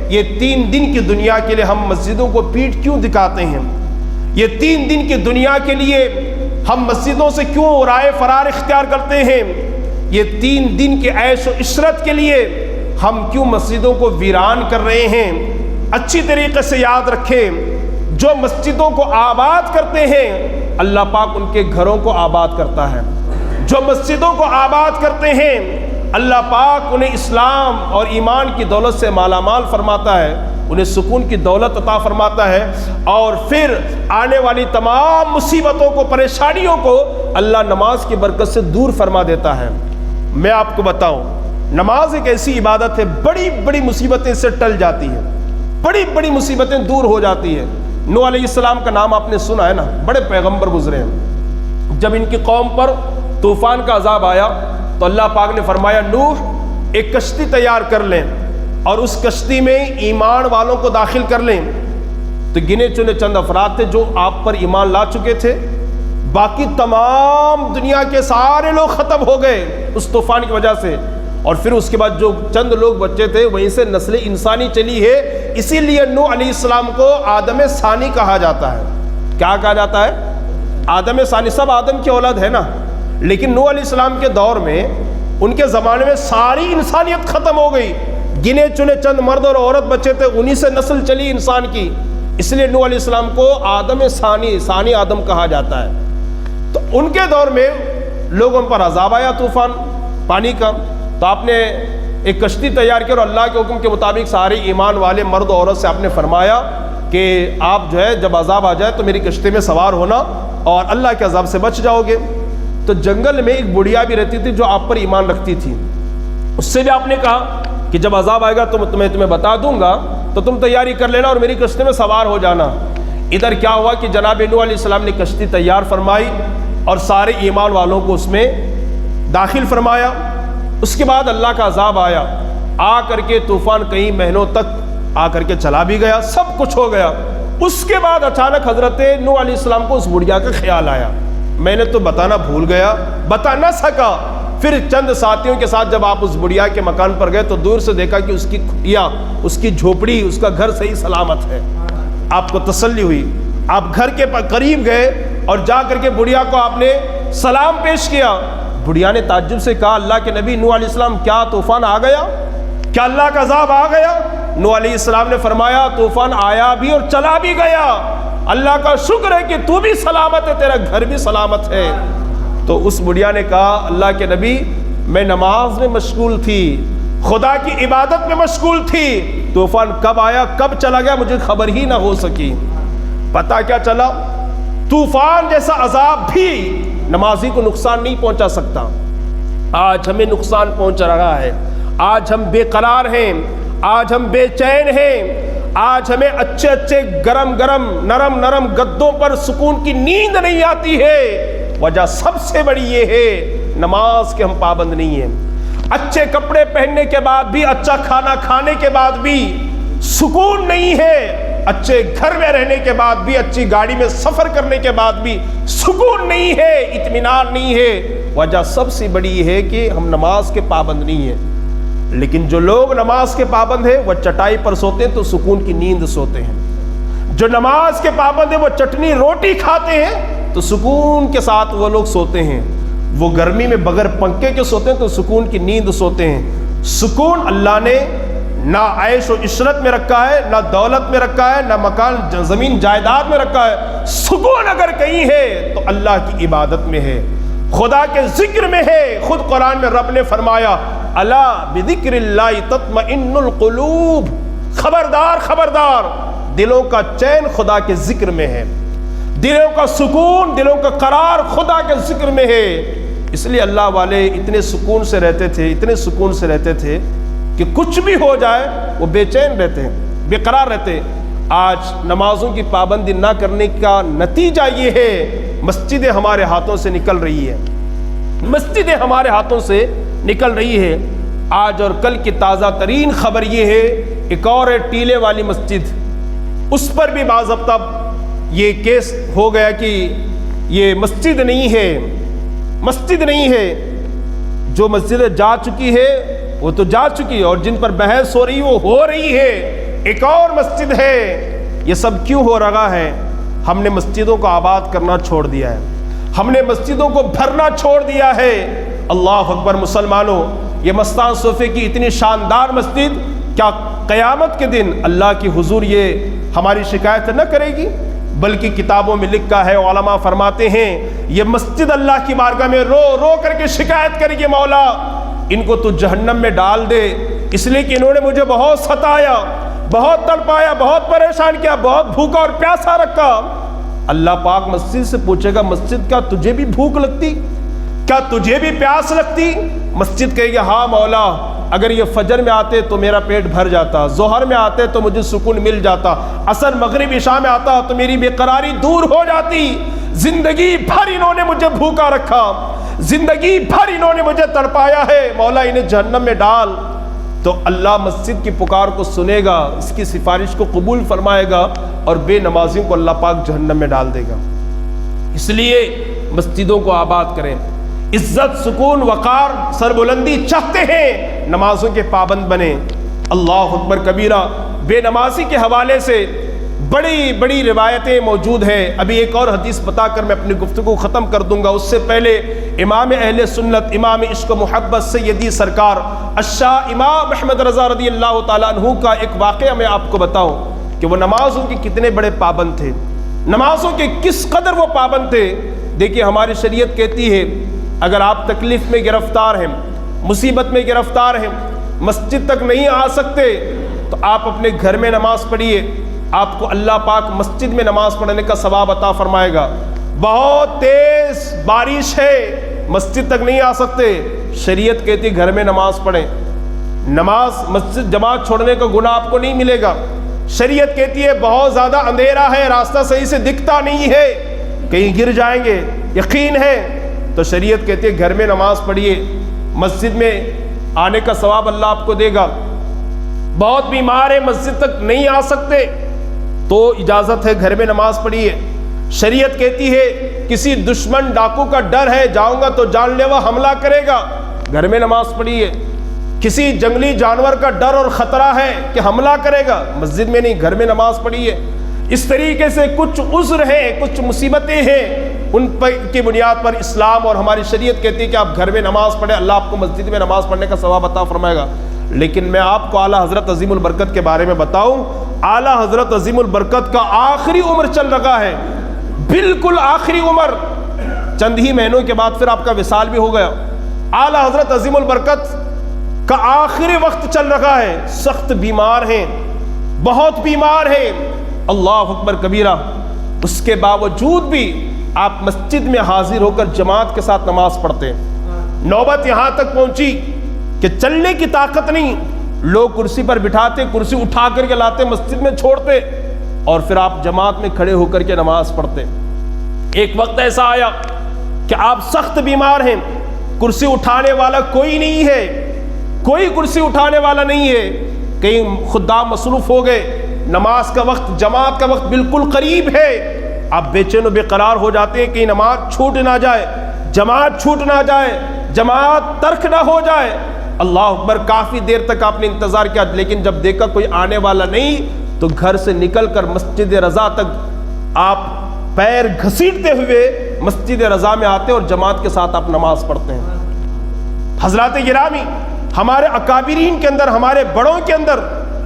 یہ 3 دن کی دنیا کے لیے ہم مسجدوں کو پیٹھ کیوں دکھاتے ہیں؟ یہ 3 دن کی دنیا کے لیے ہم مسجدوں سے کیوں رائے فرار اختیار کرتے ہیں؟ یہ 3 دن کے عیش و عشرت کے لیے ہم کیوں مسجدوں کو ویران کر رہے ہیں؟ اچھی طریقے سے یاد رکھیں، جو مسجدوں کو آباد کرتے ہیں اللہ پاک ان کے گھروں کو آباد کرتا ہے۔ جو مسجدوں کو آباد کرتے ہیں اللہ پاک انہیں اسلام اور ایمان کی دولت سے مالا مال فرماتا ہے، انہیں سکون کی دولت عطا فرماتا ہے، اور پھر آنے والی تمام مصیبتوں کو، پریشانیوں کو اللہ نماز کی برکت سے دور فرما دیتا ہے۔ میں آپ کو بتاؤں، نماز ایک ایسی عبادت ہے، بڑی بڑی مصیبتیں سے ٹل جاتی ہیں، بڑی بڑی مصیبتیں دور ہو جاتی ہیں۔ نوح علیہ السلام کا نام آپ نے سنا ہے نا، بڑے پیغمبر گزرے ہیں۔ جب ان کی قوم پر طوفان کا عذاب آیا تو اللہ پاک نے فرمایا نوح ایک کشتی تیار کر لیں اور اس کشتی میں ایمان والوں کو داخل کر لیں۔ تو گنے چنے چند افراد تھے جو آپ پر ایمان لا چکے تھے، باقی تمام دنیا کے سارے لوگ ختم ہو گئے اس طوفان کی وجہ سے، اور پھر اس کے بعد جو چند لوگ بچے تھے وہیں سے نسل انسانی چلی ہے۔ اسی لیے نوح علیہ السلام کو آدم ثانی کہا جاتا ہے۔ کیا کہا جاتا ہے؟ آدم ثانی، سب آدم کی اولاد ہے نا، لیکن نوح علیہ السلام کے دور میں، ان کے زمانے میں ساری انسانیت ختم ہو گئی، گنے چنے چند مرد اور عورت بچے تھے، انہی سے نسل چلی انسان کی، اس لیے نوح علیہ السلام کو آدم ثانی آدم کہا جاتا ہے۔ تو ان کے دور میں لوگوں پر عذاب آیا طوفان پانی کا، تو آپ نے ایک کشتی تیار کی اور اللہ کے حکم کے مطابق سارے ایمان والے مرد و عورت سے آپ نے فرمایا کہ آپ جو ہے جب عذاب آ جائے تو میری کشتی میں سوار ہونا اور اللہ کے عذاب سے بچ جاؤ گے۔ تو جنگل میں ایک بڑھیا بھی رہتی تھی جو آپ پر ایمان رکھتی تھی، اس سے بھی آپ نے کہا کہ جب عذاب آئے گا تو میں تمہیں بتا دوں گا، تو تم تیاری کر لینا اور میری کشتی میں سوار ہو جانا۔ ادھر کیا ہوا کہ جناب نوح علیہ السلام نے کشتی تیار فرمائی اور سارے ایمان والوں کو اس میں داخل فرمایا۔ اس کے بعد اللہ کا عذاب آیا، آ کر کے طوفان کئی مہینوں تک آ کر کے چلا بھی گیا، سب کچھ ہو گیا۔ اس کے بعد اچانک حضرت نوح علیہ السلام کو اس بڑھیا کا خیال آیا، میں نے تو بتانا بھول گیا، بتا نہ سکا۔ پھر چند ساتھیوں کے ساتھ جب آپ اس بڑھیا کے مکان پر گئے تو دور سے دیکھا کہ اس کی کھٹیا، اس کی جھوپڑی، اس کا گھر صحیح سلامت ہے۔ آپ کو تسلی ہوئی، آپ گھر کے قریب گئے اور جا کر کے بڑھیا کو آپ نے سلام پیش کیا۔ بڑھیا نے تعجب سے کہا اللہ کے نبی نوح علیہ السلام کیا طوفان آ گیا؟ کیا اللہ کا عذاب آ گیا؟ نوح علیہ السلام نے فرمایا طوفان آیا بھی اور چلا بھی گیا، اللہ کا شکر ہے کہ تو بھی سلامت ہے، تیرا گھر بھی سلامت ہے۔ تو اس بڑھیا نے کہا اللہ کے نبی میں نماز میں مشغول تھی، خدا کی عبادت میں مشغول تھی، طوفان کب آیا کب چلا گیا مجھے خبر ہی نہ ہو سکی۔ پتہ کیا چلا؟ طوفان جیسا عذاب بھی نمازی کو نقصان نہیں پہنچا سکتا۔ آج ہمیں نقصان پہنچ رہا ہے، آج ہم بے قرار ہیں، آج ہم بے چین ہیں، آج ہمیں اچھے اچھے گرم گرم نرم نرم گدوں پر سکون کی نیند نہیں آتی ہے۔ وجہ سب سے بڑی یہ ہے نماز کے ہم پابند نہیں ہیں۔ اچھے کپڑے پہننے کے بعد بھی، اچھا کھانا کھانے کے بعد بھی سکون نہیں ہے، اچھے گھر میں رہنے کے بعد بھی، اچھی گاڑی میں سفر کرنے کے بعد بھی سکون نہیں ہے، اطمینان نہیں ہے۔ وجہ سب سے بڑی یہ ہے کہ ہم نماز کے پابند نہیں ہیں۔ لیکن جو لوگ نماز کے پابند ہیں وہ چٹائی پر سوتے ہیں تو سکون کی نیند سوتے ہیں، جو نماز کے پابند ہیں وہ چٹنی روٹی کھاتے ہیں تو سکون کے ساتھ وہ لوگ سوتے ہیں، وہ گرمی میں بغیر پنکھے کے سوتے ہیں تو سکون کی نیند سوتے ہیں۔ سکون اللہ نے نہ عیش و عشرت میں رکھا ہے، نہ دولت میں رکھا ہے، نہ مکان زمین جائیداد میں رکھا ہے۔ سکون اگر کہیں ہے تو اللہ کی عبادت میں ہے، خدا کے ذکر میں ہے۔ خود قرآن میں رب نے فرمایا الا بذکر اللہ تطمئن القلوب، خبردار خبردار، دلوں کا چین خدا کے ذکر میں ہے، دلوں کا سکون، دلوں کا قرار خدا کے ذکر میں ہے۔ اس لیے اللہ والے اتنے سکون سے رہتے تھے، اتنے سکون سے رہتے تھے کہ کچھ بھی ہو جائے وہ بے چین رہتے ہیں، بے قرار رہتے ہیں۔ آج نمازوں کی پابندی نہ کرنے کا نتیجہ یہ ہے مسجدیں ہمارے ہاتھوں سے نکل رہی ہے، مسجدیں ہمارے ہاتھوں سے نکل رہی ہے۔ آج اور کل کی تازہ ترین خبر یہ ہے، ایک اور ہے ٹیلے والی مسجد، اس پر بھی باضابطہ یہ کیس ہو گیا کہ یہ مسجد نہیں ہے، مسجد نہیں ہے۔ جو مسجد جا چکی ہے وہ تو جا چکی ہے، اور جن پر بحث ہو رہی وہ ہو رہی ہے، ایک اور مسجد ہے۔ یہ سب کیوں ہو رہا ہے؟ ہم نے مسجدوں کو آباد کرنا چھوڑ دیا ہے، ہم نے مسجدوں کو بھرنا چھوڑ دیا ہے۔ اللہ اکبر مسلمانوں، یہ مستان صوفے کی اتنی شاندار مسجد کیا قیامت کے دن اللہ کی حضور یہ ہماری شکایت نہ کرے گی؟ بلکہ کتابوں میں لکھا ہے، علماء فرماتے ہیں یہ مسجد اللہ کی بارگاہ میں رو رو کر کے شکایت کرے گی، مولا ان کو تو جہنم میں ڈال دے، اس لیے کہ انہوں نے مجھے بہت ستایا، بہت تڑپایا، بہت پریشان کیا، بہت بھوکا اور پیاسا رکھا۔ اللہ پاک مسجد سے پوچھے گا، مسجد کیا تجھے بھی بھوک لگتی؟ کیا تجھے بھی پیاس لگتی؟ مسجد کہے گی ہاں مولا، اگر یہ فجر میں آتے تو میرا پیٹ بھر جاتا، ظہر میں آتے تو مجھے سکون مل جاتا، عصر مغرب عشاء میں آتا تو میری بے قراری دور ہو جاتی۔ زندگی بھر انہوں نے مجھے بھوکا رکھا، زندگی بھر انہوں نے مجھے تڑپایا ہے، مولا انہیں جہنم میں ڈال۔ تو اللہ مسجد کی پکار کو سنے گا، اس کی سفارش کو قبول فرمائے گا، اور بے نمازیوں کو اللہ پاک جہنم میں ڈال دے گا۔ اس لیے مسجدوں کو آباد کریں، عزت، سکون، وقار، سربلندی چاہتے ہیں، نمازوں کے پابند بنیں۔ اللہ اکبر کبیرہ۔ بے نمازی کے حوالے سے بڑی بڑی روایتیں موجود ہیں۔ ابھی ایک اور حدیث بتا کر میں اپنی گفتگو ختم کر دوں گا، اس سے پہلے امام اہل سنت، امام عشق و محبت سیدی سرکار الشاہ امام احمد رضا رضی اللہ تعالیٰ عنہ کا ایک واقعہ میں آپ کو بتاؤں کہ وہ نمازوں کے کتنے بڑے پابند تھے، نمازوں کے کس قدر وہ پابند تھے۔ دیکھیے ہماری شریعت کہتی ہے اگر آپ تکلیف میں گرفتار ہیں، مصیبت میں گرفتار ہیں، مسجد تک نہیں آ سکتے تو آپ اپنے گھر میں نماز پڑھیے، آپ کو اللہ پاک مسجد میں نماز پڑھنے کا ثواب عطا فرمائے گا۔ بہت تیز بارش ہے، مسجد تک نہیں آ سکتے، شریعت کہتی ہے گھر میں نماز پڑھیں، نماز مسجد جماعت چھوڑنے کا گناہ آپ کو نہیں ملے گا۔ شریعت کہتی ہے بہت زیادہ اندھیرا ہے، راستہ صحیح سے دکھتا نہیں ہے، کہیں گر جائیں گے، یقین ہے، تو شریعت کہتی ہے گھر میں نماز پڑھیے، مسجد میں آنے کا ثواب اللہ آپ کو دے گا۔ بہت بیمار ہے، مسجد تک نہیں آ سکتے تو اجازت ہے گھر میں نماز پڑھیے۔ شریعت کہتی ہے کسی دشمن ڈاکو کا ڈر ہے، جاؤں گا تو جان لیوا حملہ کرے گا، گھر میں نماز پڑھیے۔ کسی جنگلی جانور کا ڈر اور خطرہ ہے کہ حملہ کرے گا، مسجد میں نہیں، گھر میں نماز پڑھیے۔ اس طریقے سے کچھ عذر ہیں، کچھ مصیبتیں ہیں، ان کی بنیاد پر اسلام اور ہماری شریعت کہتی ہے کہ آپ گھر میں نماز پڑھیں، اللہ آپ کو مسجد میں نماز پڑھنے کا ثواب عطا فرمائے گا۔ لیکن میں آپ کو اعلیٰ حضرت عظیم البرکت کے بارے میں بتاؤں، اعلیٰ حضرت عظیم البرکت کا آخری عمر چل رہا ہے، بالکل آخری عمر، چند ہی مہینوں کے بعد پھر آپ کا وصال بھی ہو گیا۔ اعلیٰ حضرت عظیم البرکت کا آخری وقت چل رہا ہے، سخت بیمار ہیں، بہت بیمار ہیں، اللہ اکبر کبیرہ۔ اس کے باوجود بھی آپ مسجد میں حاضر ہو کر جماعت کے ساتھ نماز پڑھتے ہیں۔ نوبت یہاں تک پہنچی کہ چلنے کی طاقت نہیں، لوگ کرسی پر بٹھاتے، کرسی اٹھا کر کے لاتے، مسجد میں چھوڑتے، اور پھر آپ جماعت میں کھڑے ہو کر کے نماز پڑھتے۔ ایک وقت ایسا آیا کہ آپ سخت بیمار ہیں، کرسی اٹھانے والا کوئی نہیں ہے، کوئی کرسی اٹھانے والا نہیں ہے، کہیں خدام مصروف ہو گئے، نماز کا وقت، جماعت کا وقت بالکل قریب ہے، آپ بے چین و بے قرار ہو جاتے ہیں کہ نماز چھوٹ نہ جائے، جماعت چھوٹ نہ جائے، جماعت ترک نہ ہو جائے۔ اللہ اکبر، کافی دیر تک آپ نے انتظار کیا، لیکن جب دیکھا کوئی آنے والا نہیں تو گھر سے نکل کر مسجد رضا تک آپ پیر گھسیٹتے ہوئے مسجد رضا میں آتے اور جماعت کے ساتھ آپ نماز پڑھتے ہیں۔ حضرات گرامی، ہمارے اکابرین کے اندر، ہمارے بڑوں کے اندر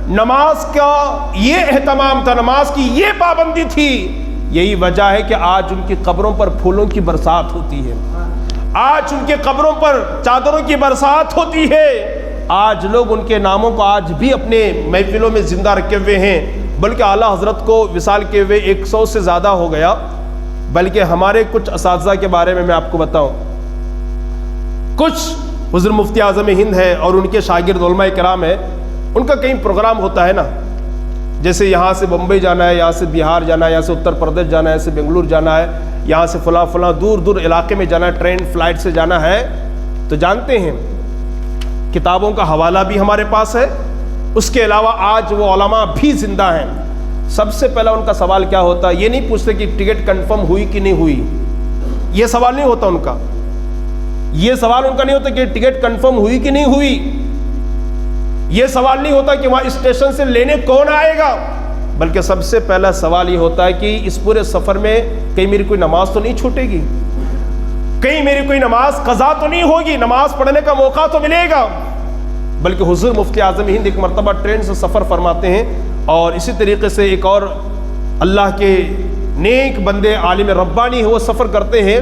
نماز کا یہ اہتمام تھا، نماز کی یہ پابندی تھی۔ یہی وجہ ہے کہ آج ان کی قبروں پر پھولوں کی برسات ہوتی ہے، آج ان کے قبروں پر چادروں کی برسات ہوتی ہے، آج لوگ ان کے ناموں کو آج بھی اپنے محفلوں میں زندہ رکھے ہوئے ہیں، بلکہ اعلیٰ حضرت کو وصال کے ہوئے 100 سے زیادہ ہو گیا۔ بلکہ ہمارے کچھ اساتذہ کے بارے میں آپ کو بتاؤں، کچھ حضرت مفتی اعظم ہند ہے اور ان کے شاگرد علماء کرام ہیں، ان کا کہیں پروگرام ہوتا ہے نا، جیسے یہاں سے بمبئی جانا ہے، یہاں سے بہار جانا ہے، یہاں سے اتر پردیش جانا ہے، یہاں سے بنگلور جانا ہے، یہاں سے فلاں دور دور علاقے میں جانا ہے، ٹرین فلائٹ سے جانا ہے، تو جانتے ہیں کتابوں کا حوالہ بھی ہمارے پاس ہے، اس کے علاوہ آج وہ علماء بھی زندہ ہیں۔ سب سے پہلا ان کا سوال کیا ہوتا ہے، یہ نہیں پوچھتے کہ ٹکٹ کنفرم ہوئی کہ نہیں ہوئی، یہ سوال نہیں ہوتا ان کا، یہ سوال ان کا نہیں ہوتا کہ ٹکٹ کنفرم ہوئی کہ نہیں ہوئی، یہ سوال نہیں ہوتا کہ وہاں اسٹیشن سے لینے کون آئے گا، بلکہ سب سے پہلا سوال یہ ہوتا ہے کہ اس پورے سفر میں کہیں میری کوئی نماز تو نہیں چھوٹے گی، کہیں میری کوئی نماز قضا تو نہیں ہوگی، نماز پڑھنے کا موقع تو ملے گا۔ بلکہ حضور مفتی اعظم ہند ایک مرتبہ ٹرین سے سفر فرماتے ہیں، اور اسی طریقے سے ایک اور اللہ کے نیک بندے عالم ربانی ہے، وہ سفر کرتے ہیں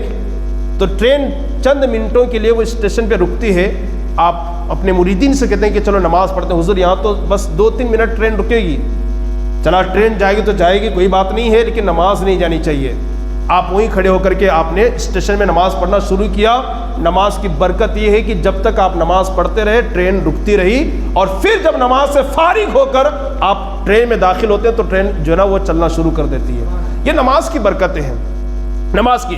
تو ٹرین چند منٹوں کے لیے وہ اسٹیشن پہ رکتی ہے، آپ اپنے مریدین سے کہتے ہیں کہ چلو نماز پڑھتے ہیں، حضور یہاں تو بس 2-3 منٹ ٹرین رکے گی، چلا ٹرین جائے گی تو جائے گی، کوئی بات نہیں ہے، لیکن نماز نہیں جانی چاہیے۔ آپ وہیں کھڑے ہو کر کے آپ نے اسٹیشن میں نماز پڑھنا شروع کیا۔ نماز کی برکت یہ ہے کہ جب تک آپ نماز پڑھتے رہے ٹرین رکتی رہی، اور پھر جب نماز سے فارغ ہو کر آپ ٹرین میں داخل ہوتے ہیں تو ٹرین جو ہے نا وہ چلنا شروع کر دیتی ہے۔ یہ نماز کی برکتیں ہیں، نماز کی۔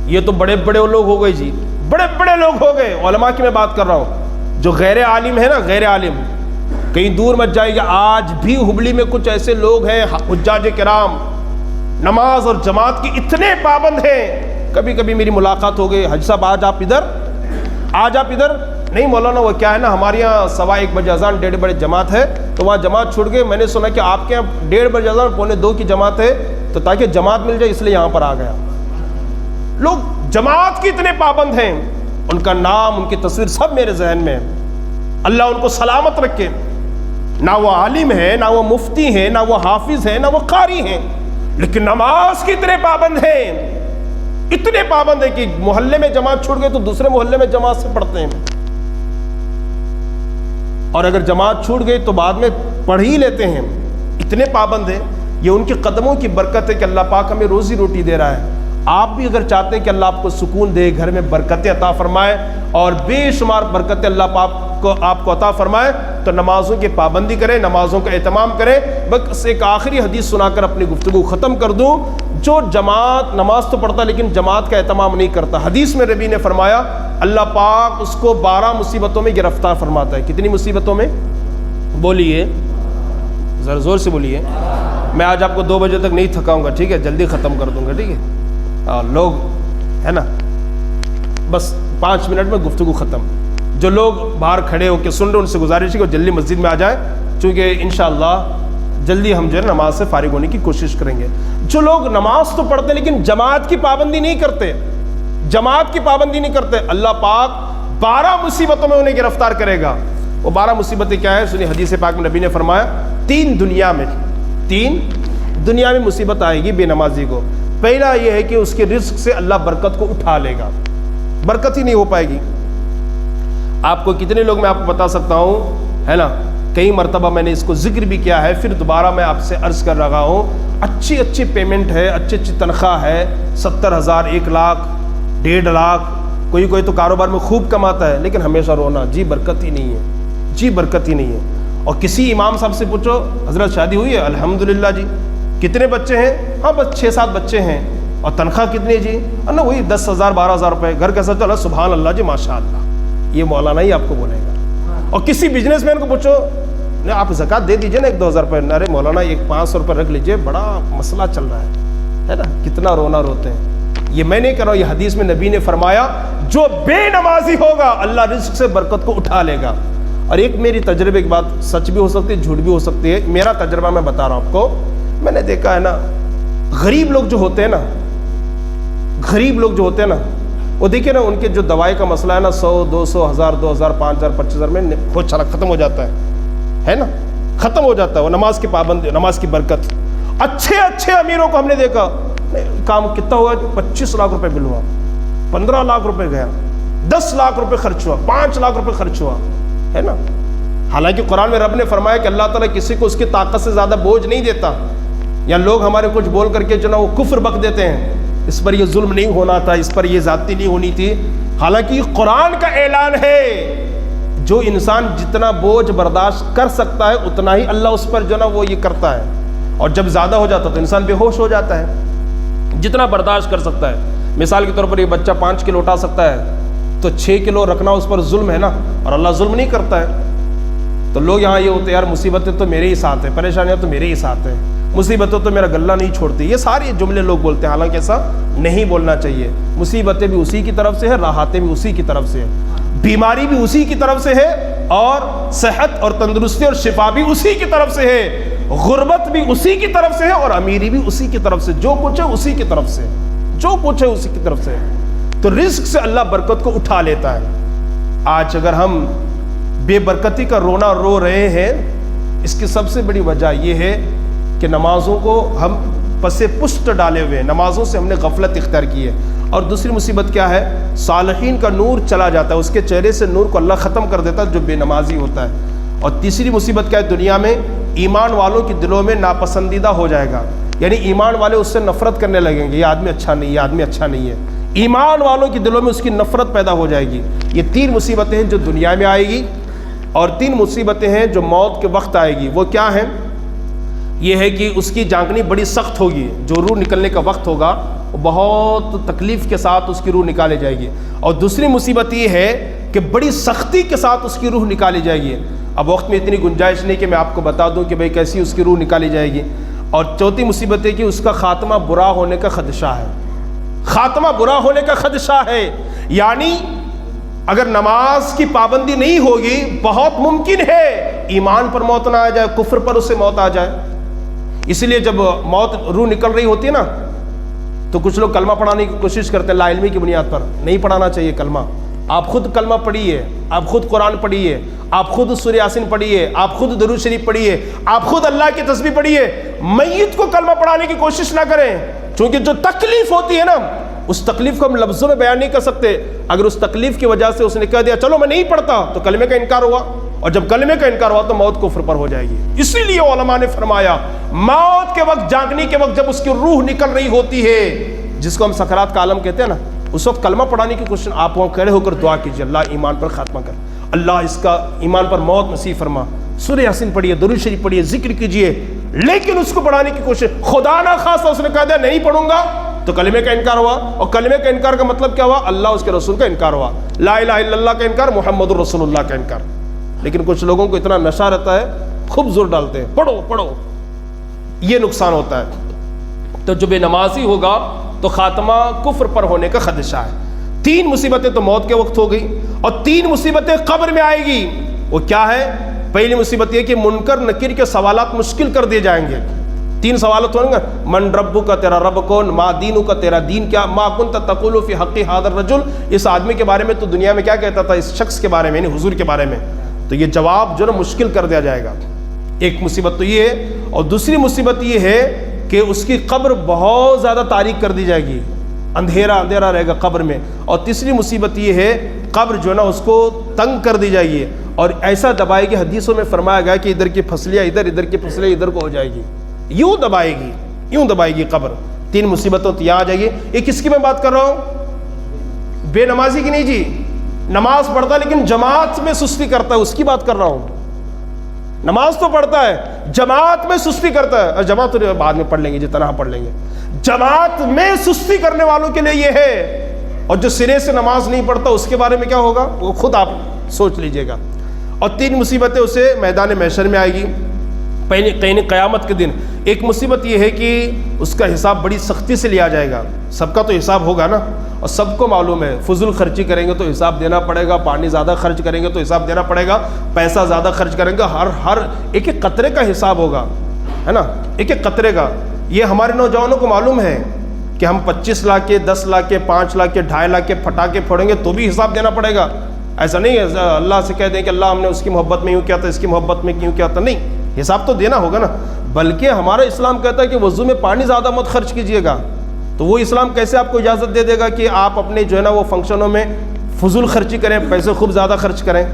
یہ تو بڑے بڑے لوگ ہو گئے جی، بڑے بڑے لوگ ہو گئے، علماء کی میں بات کر رہا ہوں، جو غیر عالم ہے نا، غیر عالم کہیں دور مت جائے گا۔ آج بھی ہبلی میں کچھ ایسے لوگ ہیں حجاج کرام، نماز اور جماعت کی اتنے پابند ہیں، کبھی کبھی میری ملاقات ہو گئی، حج صاحب آج آپ ادھر نہیں مولانا، وہ کیا ہے نا ہمارے یہاں 1:15 بجے اذان 1:30 بجے جماعت ہے، تو وہاں جماعت چھوٹ گئی، میں نے سنا کہ آپ کے یہاں 1:30 بجے اذان 1:45 کی جماعت ہے، تو تاکہ جماعت مل جائے اس لیے یہاں پر آ گیا۔ لوگ جماعت کی اتنے پابند ہیں، ان کا نام ان کی تصویر سب میرے ذہن میں ہے، اللہ ان کو سلامت رکھے۔ نہ وہ عالم ہے، نہ وہ مفتی ہیں، نہ وہ حافظ ہیں، نہ وہ قاری ہیں، لیکن نماز کی اتنے پابند ہیں، اتنے پابند ہیں کہ محلے میں جماعت چھوڑ گئے تو دوسرے محلے میں جماعت سے پڑھتے ہیں، اور اگر جماعت چھوٹ گئی تو بعد میں پڑھ ہی لیتے ہیں، اتنے پابند ہیں۔ یہ ان کے قدموں کی برکت ہے کہ اللہ پاک ہمیں روزی روٹی دے رہا ہے۔ آپ بھی اگر چاہتے ہیں کہ اللہ آپ کو سکون دے، گھر میں برکتیں عطا فرمائے اور بے شمار برکتیں اللہ پاک کو آپ کو عطا فرمائے، تو نمازوں کی پابندی کریں، نمازوں کا اہتمام کریں۔ بس ایک آخری حدیث سنا کر اپنی گفتگو ختم کر دوں۔ جو جماعت نماز تو پڑھتا لیکن جماعت کا اہتمام نہیں کرتا، حدیث میں نبی نے فرمایا اللہ پاک اس کو 12 مصیبتوں میں گرفتار فرماتا ہے۔ کتنی مصیبتوں میں؟ بولیے ذرا زور سے بولیے۔ میں آج آپ کو 2 بجے تک نہیں تھکاؤں گا، ٹھیک ہے، جلدی ختم کر دوں گا، ٹھیک ہے، لوگ ہے نا بس 5 منٹ میں گفتگو ختم۔ جو لوگ باہر کھڑے ہو کے سن رہے ان سے گزارش ہے کہ جلدی مسجد میں آ جائیں، چونکہ انشاءاللہ جلدی ہم جو ہے نماز سے فارغ ہونے کی کوشش کریں گے۔ جو لوگ نماز تو پڑھتے ہیں لیکن جماعت کی پابندی نہیں کرتے، جماعت کی پابندی نہیں کرتے، اللہ پاک 12 مصیبتوں میں انہیں گرفتار کرے گا۔ وہ 12 مصیبتیں کیا ہیں؟ سنی حدیث پاک میں نبی نے فرمایا 3 دنیا میں مصیبت آئے گی بے نمازی کو۔ پہلا یہ ہے کہ اس کے رزق سے اللہ برکت کو اٹھا لے گا، برکت ہی نہیں ہو پائے گی۔ آپ کو کتنے لوگ میں آپ کو بتا سکتا ہوں، ہے نا، کئی مرتبہ میں نے اس کو ذکر بھی کیا ہے، پھر دوبارہ میں آپ سے عرض کر رہا ہوں، اچھی پیمنٹ ہے، اچھی تنخواہ ہے، 70,000، 1 لاکھ، 1.5 لاکھ، کوئی تو کاروبار میں خوب کماتا ہے، لیکن ہمیشہ رونا، جی برکت ہی نہیں ہے، جی برکت ہی نہیں ہے۔ اور کسی امام صاحب سے پوچھو حضرت شادی ہوئی ہے؟ الحمدللہ جی۔ کتنے بچے ہیں؟ ہاں بس 6-7 بچے ہیں۔ اور تنخواہ کتنی جی؟ نا وہی 10,000 12,000 روپے۔ گھر کیسا چلا؟ سبحان اللہ جی، ماشاء اللہ۔ یہ مولانا ہی آپ کو بولے گا۔ اور کسی بزنس مین کو پوچھو آپ زکوٰۃ دے دیجئے نا 1-2 ہزار روپے، ارے مولانا 500 روپے رکھ لیجئے، بڑا مسئلہ چل رہا ہے نا، کتنا رونا روتے ہیں۔ یہ میں نہیں کر رہا ہوں، یہ حدیث میں نبی نے فرمایا جو بے نمازی ہوگا اللہ رزق سے برکت کو اٹھا لے گا۔ اور ایک میری تجربے کی بات، سچ بھی ہو سکتی ہے جھوٹ بھی ہو سکتی ہے، میرا تجربہ میں بتا رہا ہوں آپ کو۔ میں نے دیکھا ہے نا، غریب لوگ جو ہوتے ہیں نا، وہ دیکھیں نا ان کے جو دوائی کا مسئلہ ہے نا، 100 200 1000 2000 5000 25000 میں بہت سارا ختم ہو جاتا ہے نا، ختم ہو جاتا ہے وہ نماز کی پابندی، نماز کی برکت۔ اچھے امیروں کو ہم نے دیکھا، کام کتنا ہوا؟ 25 لاکھ روپے بل ہوا، 15 لاکھ روپے گیا، 10 لاکھ روپے خرچ ہوا، 5 لاکھ روپے خرچ ہوا، ہے نا۔ حالانکہ قرآن میں رب نے فرمایا کہ اللہ تعالیٰ کسی کو اس کی طاقت سے زیادہ بوجھ نہیں دیتا، یا لوگ ہمارے کچھ بول کر کے جو نا وہ کفر بک دیتے ہیں، اس پر یہ ظلم نہیں ہونا تھا، اس پر یہ زیادتی نہیں ہونی تھی۔ حالانکہ قرآن کا اعلان ہے جو انسان جتنا بوجھ برداشت کر سکتا ہے اتنا ہی اللہ اس پر جو نا وہ یہ کرتا ہے، اور جب زیادہ ہو جاتا ہے تو انسان بے ہوش ہو جاتا ہے۔ جتنا برداشت کر سکتا ہے، مثال کے طور پر یہ بچہ 5 کلو اٹھا سکتا ہے تو 6 کلو رکھنا اس پر ظلم ہے نا، اور اللہ ظلم نہیں کرتا ہے۔ تو لوگ یہاں یہ ہوتے ہیں یار مصیبتیں تو میرے ہی ساتھ ہیں، پریشانیاں تو میرے ہی ساتھ ہیں، مصیبتیں تو میرا گلہ نہیں چھوڑتی، یہ سارے جملے لوگ بولتے ہیں، حالانکہ ایسا نہیں بولنا چاہیے۔ مصیبتیں بھی اسی کی طرف سے ہے، راحتیں بھی اسی کی طرف سے ہے، بیماری بھی اسی کی طرف سے ہے، اور صحت اور تندرستی اور شفا بھی اسی کی طرف سے ہے، غربت بھی اسی کی طرف سے ہے، اور امیری بھی اسی کی طرف سے، جو کچھ ہے اسی کی طرف سے، جو کچھ ہے اسی کی طرف سے۔ تو رزق سے اللہ برکت کو اٹھا لیتا ہے۔ آج اگر ہم بے برکتی کا رونا رو رہے ہیں، اس کی سب سے بڑی وجہ یہ ہے کہ نمازوں کو ہم پس پشت ڈالے ہوئے، نمازوں سے ہم نے غفلت اختیار کی ہے۔ اور دوسری مصیبت کیا ہے؟ صالحین کا نور چلا جاتا ہے، اس کے چہرے سے نور کو اللہ ختم کر دیتا ہے جو بے نمازی ہوتا ہے۔ اور تیسری مصیبت کیا ہے؟ دنیا میں ایمان والوں کے دلوں میں ناپسندیدہ ہو جائے گا، یعنی ایمان والے اس سے نفرت کرنے لگیں گے، یہ آدمی اچھا نہیں، یہ آدمی اچھا نہیں ہے، ایمان والوں کے دلوں میں اس کی نفرت پیدا ہو جائے گی۔ یہ 3 مصیبتیں ہیں جو دنیا میں آئے گی، اور 3 مصیبتیں ہیں جو موت کے وقت آئے گی۔ وہ کیا ہیں؟ یہ ہے کہ اس کی جانکنی بڑی سخت ہوگی، جو روح نکلنے کا وقت ہوگا وہ بہت تکلیف کے ساتھ اس کی روح نکالی جائے گی۔ اور دوسری مصیبت یہ ہے کہ بڑی سختی کے ساتھ اس کی روح نکالی جائے گی۔ اب وقت میں اتنی گنجائش نہیں کہ میں آپ کو بتا دوں کہ بھئی کیسی اس کی روح نکالی جائے گی۔ اور چوتھی مصیبت ہے کہ اس کا خاتمہ برا ہونے کا خدشہ ہے، خاتمہ برا ہونے کا خدشہ ہے، یعنی اگر نماز کی پابندی نہیں ہوگی بہت ممکن ہے ایمان پر موت نہ آ جائے، کفر پر اسے موت آ جائے۔ اس لیے جب موت روح نکل رہی ہوتی ہے نا تو کچھ لوگ کلمہ پڑھانے کی کوشش کرتے ہیں لا علمی کی بنیاد پر، نہیں پڑھانا چاہیے کلمہ۔ آپ خود کلمہ پڑھیے، آپ خود قرآن پڑھیے، آپ خود سورہ یاسین پڑھیے، آپ خود درود شریف پڑھیے، آپ خود اللہ کی تسبیح پڑھیے۔ میت کو کلمہ پڑھانے کی کوشش نہ کریں، چونکہ جو تکلیف ہوتی ہے نا اس تکلیف کو ہم لفظوں میں بیان نہیں کر سکتے۔ اگر اس تکلیف کی وجہ سے اس نے کہہ دیا چلو میں نہیں پڑھتا تو کلمے کا انکار ہوا، اور جب کلمے کا انکار ہوا تو موت کفر پر ہو جائے گی۔ اسی لیے علماء نے فرمایا موت کے وقت، جاگنے کے وقت جب اس کی روح نکل رہی ہوتی ہے، جس کو ہم سکرات کا عالم کہتے ہیں نا، اس وقت کلمہ پڑھانے کی کوشش، آپ وہاں کھڑے ہو کر دعا کیجیے اللہ ایمان پر خاتمہ کر، اللہ اس کا ایمان پر موت نصیب فرما، سورہ یاسین پڑھیے، درود شریف پڑھیے، ذکر کیجیے، لیکن اس کو پڑھانے کی کوشش، خدا نہ خواستہ اس نے کہا دیا نہیں پڑھوں گا تو کلمے کا انکار ہوا، اور کلمے کا انکار کا مطلب کیا ہوا؟ اللہ اس کے رسول کا انکار ہوا، لا الہ الا اللہ کا انکار، محمد الرسول اللہ کا انکار۔ لیکن کچھ لوگوں کو اتنا نشہ رہتا ہے، خوب زور ڈالتے ہیں پڑھو پڑھو، یہ نقصان ہوتا ہے۔ تو جو بے نمازی ہوگا تو خاتمہ کفر پر ہونے کا خدشہ ہے۔ 3 مصیبتیں تو موت کے وقت ہو گئی، اور 3 مصیبتیں قبر میں آئے گی۔ وہ کیا ہے؟ پہلی مصیبت یہ کہ منکر نکیر کے سوالات مشکل کر دیے جائیں گے۔ 3 سوالات ہوں گے، من ربو کا، تیرا رب کون، ما دینو کا، تیرا دین کیا، ما کنت تقول فی حق ھذا الرجل، اس آدمی کے بارے میں تو دنیا میں کیا کہتا تھا، اس شخص کے بارے میں، یعنی حضور کے بارے میں، تو یہ جواب جو نا مشکل کر دیا جائے گا۔ ایک مصیبت تو یہ ہے، اور دوسری مصیبت یہ ہے کہ اس کی قبر بہت زیادہ تاریک کر دی جائے گی، اندھیرا اندھیرا رہے گا قبر میں۔ اور تیسری مصیبت یہ ہے قبر جو ہے نا اس کو تنگ کر دی جائے گی، اور ایسا دبائے گی، حدیثوں میں فرمایا گیا کہ ادھر کی پھسلیاں ادھر، ادھر کی پھسلیاں ادھر کو ہو جائے گی، یوں دبائے گی، یوں دبائے گی قبر۔ 3 مصیبتوں تو یہاں آ جائے گی۔ یہ کس کی میں بات کر رہا ہوں؟ بے نمازی کی نہیں جی، نماز پڑھتا ہے لیکن جماعت میں سستی کرتا ہے، اس کی بات کر رہا ہوں۔ نماز تو پڑھتا ہے، جماعت میں سستی کرتا ہے، اور جماعت تو بعد میں پڑھ لیں گے جی، تنہا پڑھ لیں گے۔ جماعت میں سستی کرنے والوں کے لیے یہ ہے، اور جو سرے سے نماز نہیں پڑھتا اس کے بارے میں کیا ہوگا وہ خود آپ سوچ لیجئے گا۔ اور 3 مصیبتیں اسے میدان محشر میں آئے گی، پہلے قیامت کے دن۔ ایک مصیبت یہ ہے کہ اس کا حساب بڑی سختی سے لیا جائے گا، سب کا تو حساب ہوگا نا، اور سب کو معلوم ہے فضول خرچی کریں گے تو حساب دینا پڑے گا، پانی زیادہ خرچ کریں گے تو حساب دینا پڑے گا، پیسہ زیادہ خرچ کریں گے، ہر ایک ایک قطرے کا حساب ہوگا، ہے نا، ایک ایک قطرے کا۔ یہ ہمارے نوجوانوں کو معلوم ہے کہ ہم 25 لاکھ کے، 10 لاکھ کے، 5 لاکھ کے، 2.5 لاکھ کے پٹاخے پھوڑیں گے تو بھی حساب دینا پڑے گا۔ ایسا نہیں ہے اللہ سے کہہ دیں کہ اللہ ہم نے اس کی محبت میں یوں کیا تھا، اس کی محبت میں کیوں کیا تھا، نہیں، حساب تو دینا ہوگا نا۔ بلکہ ہمارا اسلام کہتا ہے کہ وضو میں پانی زیادہ مت خرچ کیجیے گا، تو وہ اسلام کیسے آپ کو اجازت دے دے گا کہ آپ اپنے جو ہے نا وہ فنکشنوں میں فضول خرچی کریں، پیسے خوب زیادہ خرچ کریں،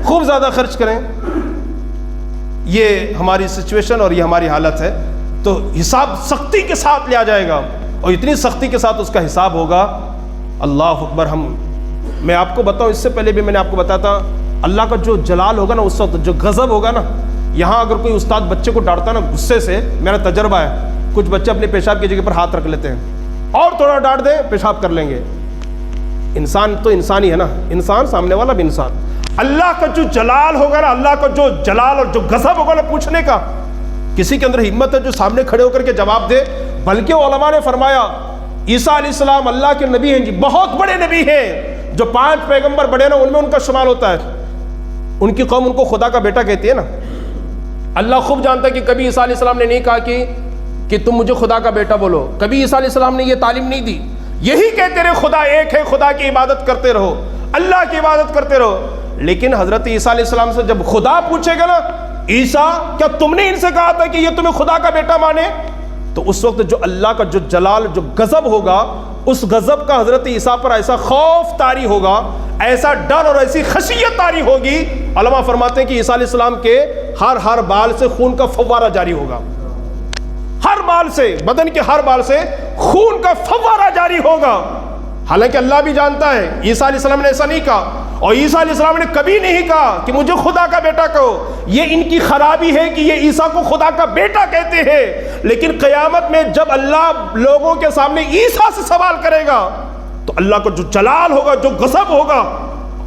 خوب زیادہ خرچ کریں؟ یہ ہماری سچویشن اور یہ ہماری حالت ہے۔ تو حساب سختی کے ساتھ لیا جائے گا، اور اتنی سختی کے ساتھ اس کا حساب ہوگا، اللہ اکبر۔ میں آپ کو بتاؤں، اس سے پہلے بھی میں نے آپ کو بتایا تھا، اللہ کا جو جلال ہوگا نا اس وقت، جو غضب ہوگا نا، یہاں اگر کوئی استاد بچے کو ڈانٹتا نا غصے سے، میرا تجربہ ہے، کچھ بچے اپنے پیشاب کی جگہ پر ہاتھ رکھ لیتے ہیں، اور تھوڑا ڈانٹ دیں پیشاب کر لیں گے، انسان تو انسان ہی ہے نا، انسان سامنے والا بھی انسان. اللہ کا جو جلال ہوگا نا، اللہ کا جو جلال اور جو غضب ہوگا نا پوچھنے کا، کسی کے اندر ہمت ہے جو سامنے کھڑے ہو کر کے جواب دے؟ بلکہ علماء نے فرمایا عیسیٰ علیہ السلام اللہ کے نبی ہیں جی، بہت بڑے نبی ہیں، جو 5 پیغمبر بڑے نا ان میں ان کا شمال ہوتا ہے. ان کی قوم ان کو خدا کا بیٹا کہتی ہے نا. اللہ خوب جانتا ہے کہ کبھی عیسیٰ علیہ السلام نے نہیں کہا کہ تم مجھے خدا کا بیٹا بولو. کبھی عیسیٰ علیہ السلام نے یہ تعلیم نہیں دی. یہی کہتے رہے خدا ایک ہے، خدا کی عبادت کرتے رہو، اللہ کی عبادت کرتے رہو. لیکن حضرت عیسیٰ علیہ السلام سے جب خدا پوچھے گا نا، عیسیٰ کیا تم نے ان سے کہا تھا کہ یہ تمہیں خدا کا بیٹا مانے؟ تو اس وقت جو اللہ کا جو جلال، جو غضب ہوگا، اس غضب کا حضرت عیسیٰ پر ایسا خوف طاری ہوگا، ایسا ڈر اور ایسی خشیت طاری ہوگی. علماء فرماتے ہیں کہ عیسیٰ علیہ السلام کے ہر بال سے خون کا فوارہ جاری ہوگا. ہر بال سے، بدن کے ہر بال سے خون کا فوارہ جاری ہوگا. حالانکہ اللہ بھی جانتا ہے عیسیٰ علیہ السلام نے ایسا نہیں کہا، اور عیسیٰ علیہ السلام نے کبھی نہیں کہا کہ مجھے خدا کا بیٹا کہو. یہ ان کی خرابی ہے کہ یہ عیسیٰ کو خدا کا بیٹا کہتے ہیں. لیکن قیامت میں جب اللہ لوگوں کے سامنے عیسیٰ سے سوال کرے گا تو اللہ کا جو جلال ہوگا، جو غضب ہوگا،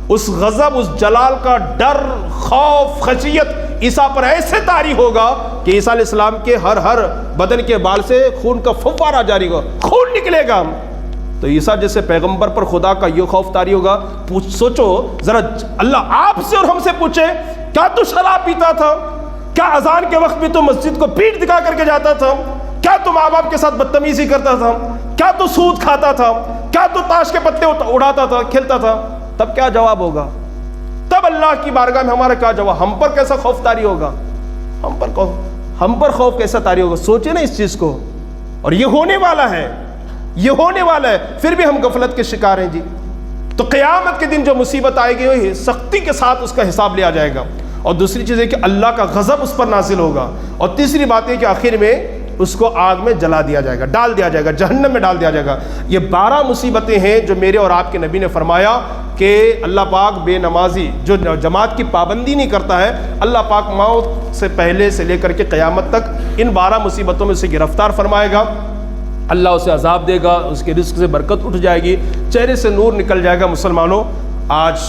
اس غضب، اس جلال کا ڈر، خوف، خشیت عیسیٰ پر ایسے طاری ہوگا کہ عیسیٰ علیہ السلام کے ہر بدن کے بال سے خون کا فوارہ جاری ہوگا، خون نکلے گا. تو عیسیٰ جیسے پیغمبر پر خدا کا یہ خوف طاری ہوگا. سوچو ذرا، اللہ آپ سے اور ہم سے پوچھے کیا تو شراب پیتا تھا؟ کیا اذان کے وقت بھی تو مسجد کو پیٹ دکھا کر کے جاتا تھا؟ کیا تو ماں باپ کے ساتھ بدتمیزی کرتا تھا؟ کیا تو سود کھاتا تھا؟ کیا تو تاش کے پتے اڑاتا تھا، کھیلتا تھا؟ تب کیا جواب ہوگا؟ تب اللہ کی بارگاہ میں ہمارا کیا جواب؟ ہم پر کیسا خوف طاری ہوگا؟ ہم پر خوف کیسا طاری ہوگا؟ سوچے نا اس چیز کو. اور یہ ہونے والا ہے، یہ ہونے والا ہے، پھر بھی ہم غفلت کے شکار ہیں جی. تو قیامت کے دن جو مصیبت آئے گی وہی سختی کے ساتھ اس کا حساب لیا جائے گا. اور دوسری چیز ہے کہ اللہ کا غضب اس پر نازل ہوگا. اور تیسری بات ہے کہ آخر میں اس کو آگ میں جلا دیا جائے گا، ڈال دیا جائے گا، جہنم میں ڈال دیا جائے گا. یہ 12 مصیبتیں ہیں جو میرے اور آپ کے نبی نے فرمایا کہ اللہ پاک بے نمازی جو جماعت کی پابندی نہیں کرتا ہے، اللہ پاک موت سے پہلے سے لے کر کے قیامت تک ان 12 مصیبتوں میں سے گرفتار فرمائے گا. اللہ اسے عذاب دے گا، اس کے رزق سے برکت اٹھ جائے گی، چہرے سے نور نکل جائے گا. مسلمانوں، آج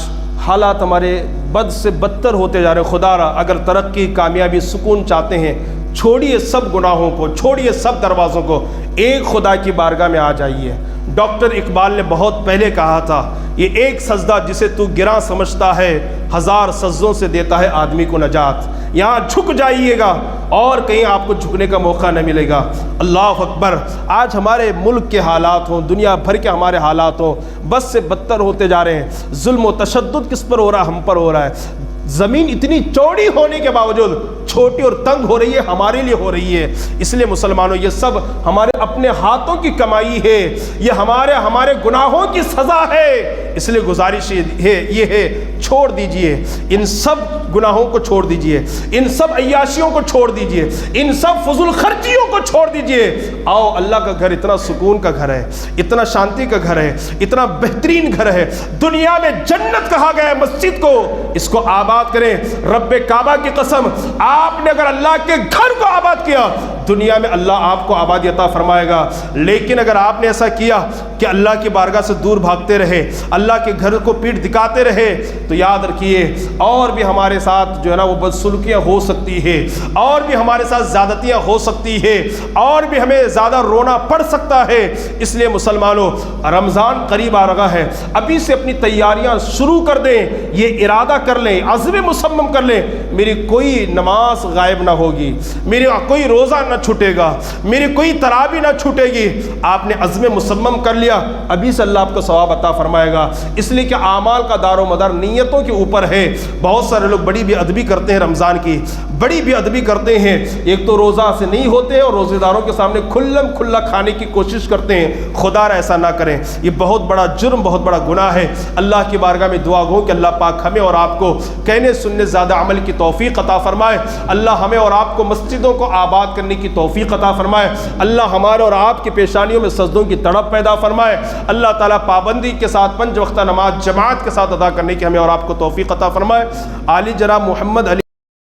حالات ہمارے بد سے بدتر ہوتے جا رہے ہیں. خدا را اگر ترقی، کامیابی، سکون چاہتے ہیں، چھوڑیے سب گناہوں کو، چھوڑیے سب دروازوں کو، ایک خدا کی بارگاہ میں آ جائیے. ڈاکٹر اقبال نے بہت پہلے کہا تھا، یہ ایک سجدہ جسے تو گراں سمجھتا ہے، 1000 سجدوں سے دیتا ہے آدمی کو نجات. یہاں جھک جائیے گا اور کہیں آپ کو جھکنے کا موقع نہ ملے گا. اللہ اکبر. آج ہمارے ملک کے حالات ہوں، دنیا بھر کے ہمارے حالات ہوں، بس سے بدتر ہوتے جا رہے ہیں. ظلم و تشدد کس پر ہو رہا ہے؟ ہم پر ہو رہا ہے. زمین اتنی چوڑی ہونے کے باوجود چھوٹی اور تنگ ہو رہی ہے، ہمارے لیے ہو رہی ہے. اس لیے مسلمانوں، یہ سب ہمارے اپنے ہاتھوں کی کمائی ہے، یہ ہمارے گناہوں کی سزا ہے. اس لیے گزارش یہ ہے، چھوڑ دیجئے ان سب گناہوں کو، چھوڑ دیجئے ان سب عیاشیوں کو، چھوڑ دیجئے ان سب فضول خرچیوں کو، چھوڑ دیجئے. آؤ، اللہ کا گھر اتنا سکون کا گھر ہے، اتنا شانتی کا گھر ہے، اتنا بہترین گھر ہے. دنیا میں جنت کہا گیا ہے مسجد کو، اس کو آباد کریں. رب کعبہ کی قسم، آپ نے اگر اللہ کے گھر کو آباد کیا، دنیا میں اللہ آپ کو آبادی عطا فرمائے گا. لیکن اگر آپ نے ایسا کیا کہ اللہ کی بارگاہ سے دور بھاگتے رہے، اللہ کے گھر کو پیٹ دکھاتے رہے، تو یاد رکھیے اور بھی ہمارے ساتھ جو ہے نا وہ بدسلوکیاں ہو سکتی ہے، اور بھی ہمارے ساتھ زیادتیاں ہو سکتی ہے، اور بھی ہمیں زیادہ رونا پڑ سکتا ہے. اس لیے مسلمانوں، رمضان قریب آ رہا ہے، ابھی سے اپنی تیاریاں شروع کر دیں. یہ ارادہ کر لیں، عزم مصمم کر لیں، میری کوئی نماز غائب نہ ہوگی، میری کوئی روزہ نہ چھوٹے گا، میری کوئی تراویح نہ چھوٹے گی. آپ نے عزم مصمم کر لیا، ابھی سے اللہ آپ کو ثواب عطا فرمائے گا. اس لیے کہ اعمال کا دار و مدار نیتوں کے اوپر ہے. بہت سارے لوگ بڑی بے ادبی کرتے ہیں، رمضان کی بڑی بے ادبی کرتے ہیں. ایک تو روزہ سے نہیں ہوتے اور روزے داروں کے سامنے کھلم کھلا کھانے کی کوشش کرتے ہیں. خدا را ایسا نہ کریں، یہ بہت بڑا جرم، بہت بڑا گناہ ہے. اللہ کی بارگاہ میں دعا گو کہ اللہ پاک ہمیں اور آپ کو کہنے سننے زیادہ عمل کی توفیق عطا فرمائے. اللہ ہمیں اور آپ کو مسجدوں کو آباد کرنے کی توفیق عطا فرمائے. اللہ ہمارے اور آپ کی پیشانیوں میں سجدوں کی تڑپ پیدا فرمائے. اللہ تعالیٰ پابندی کے ساتھ 5 وقتہ نماز جماعت کے ساتھ ادا کرنے کی ہمیں اور آپ کو توفیق عطا فرمائے. عالی جناب محمد علی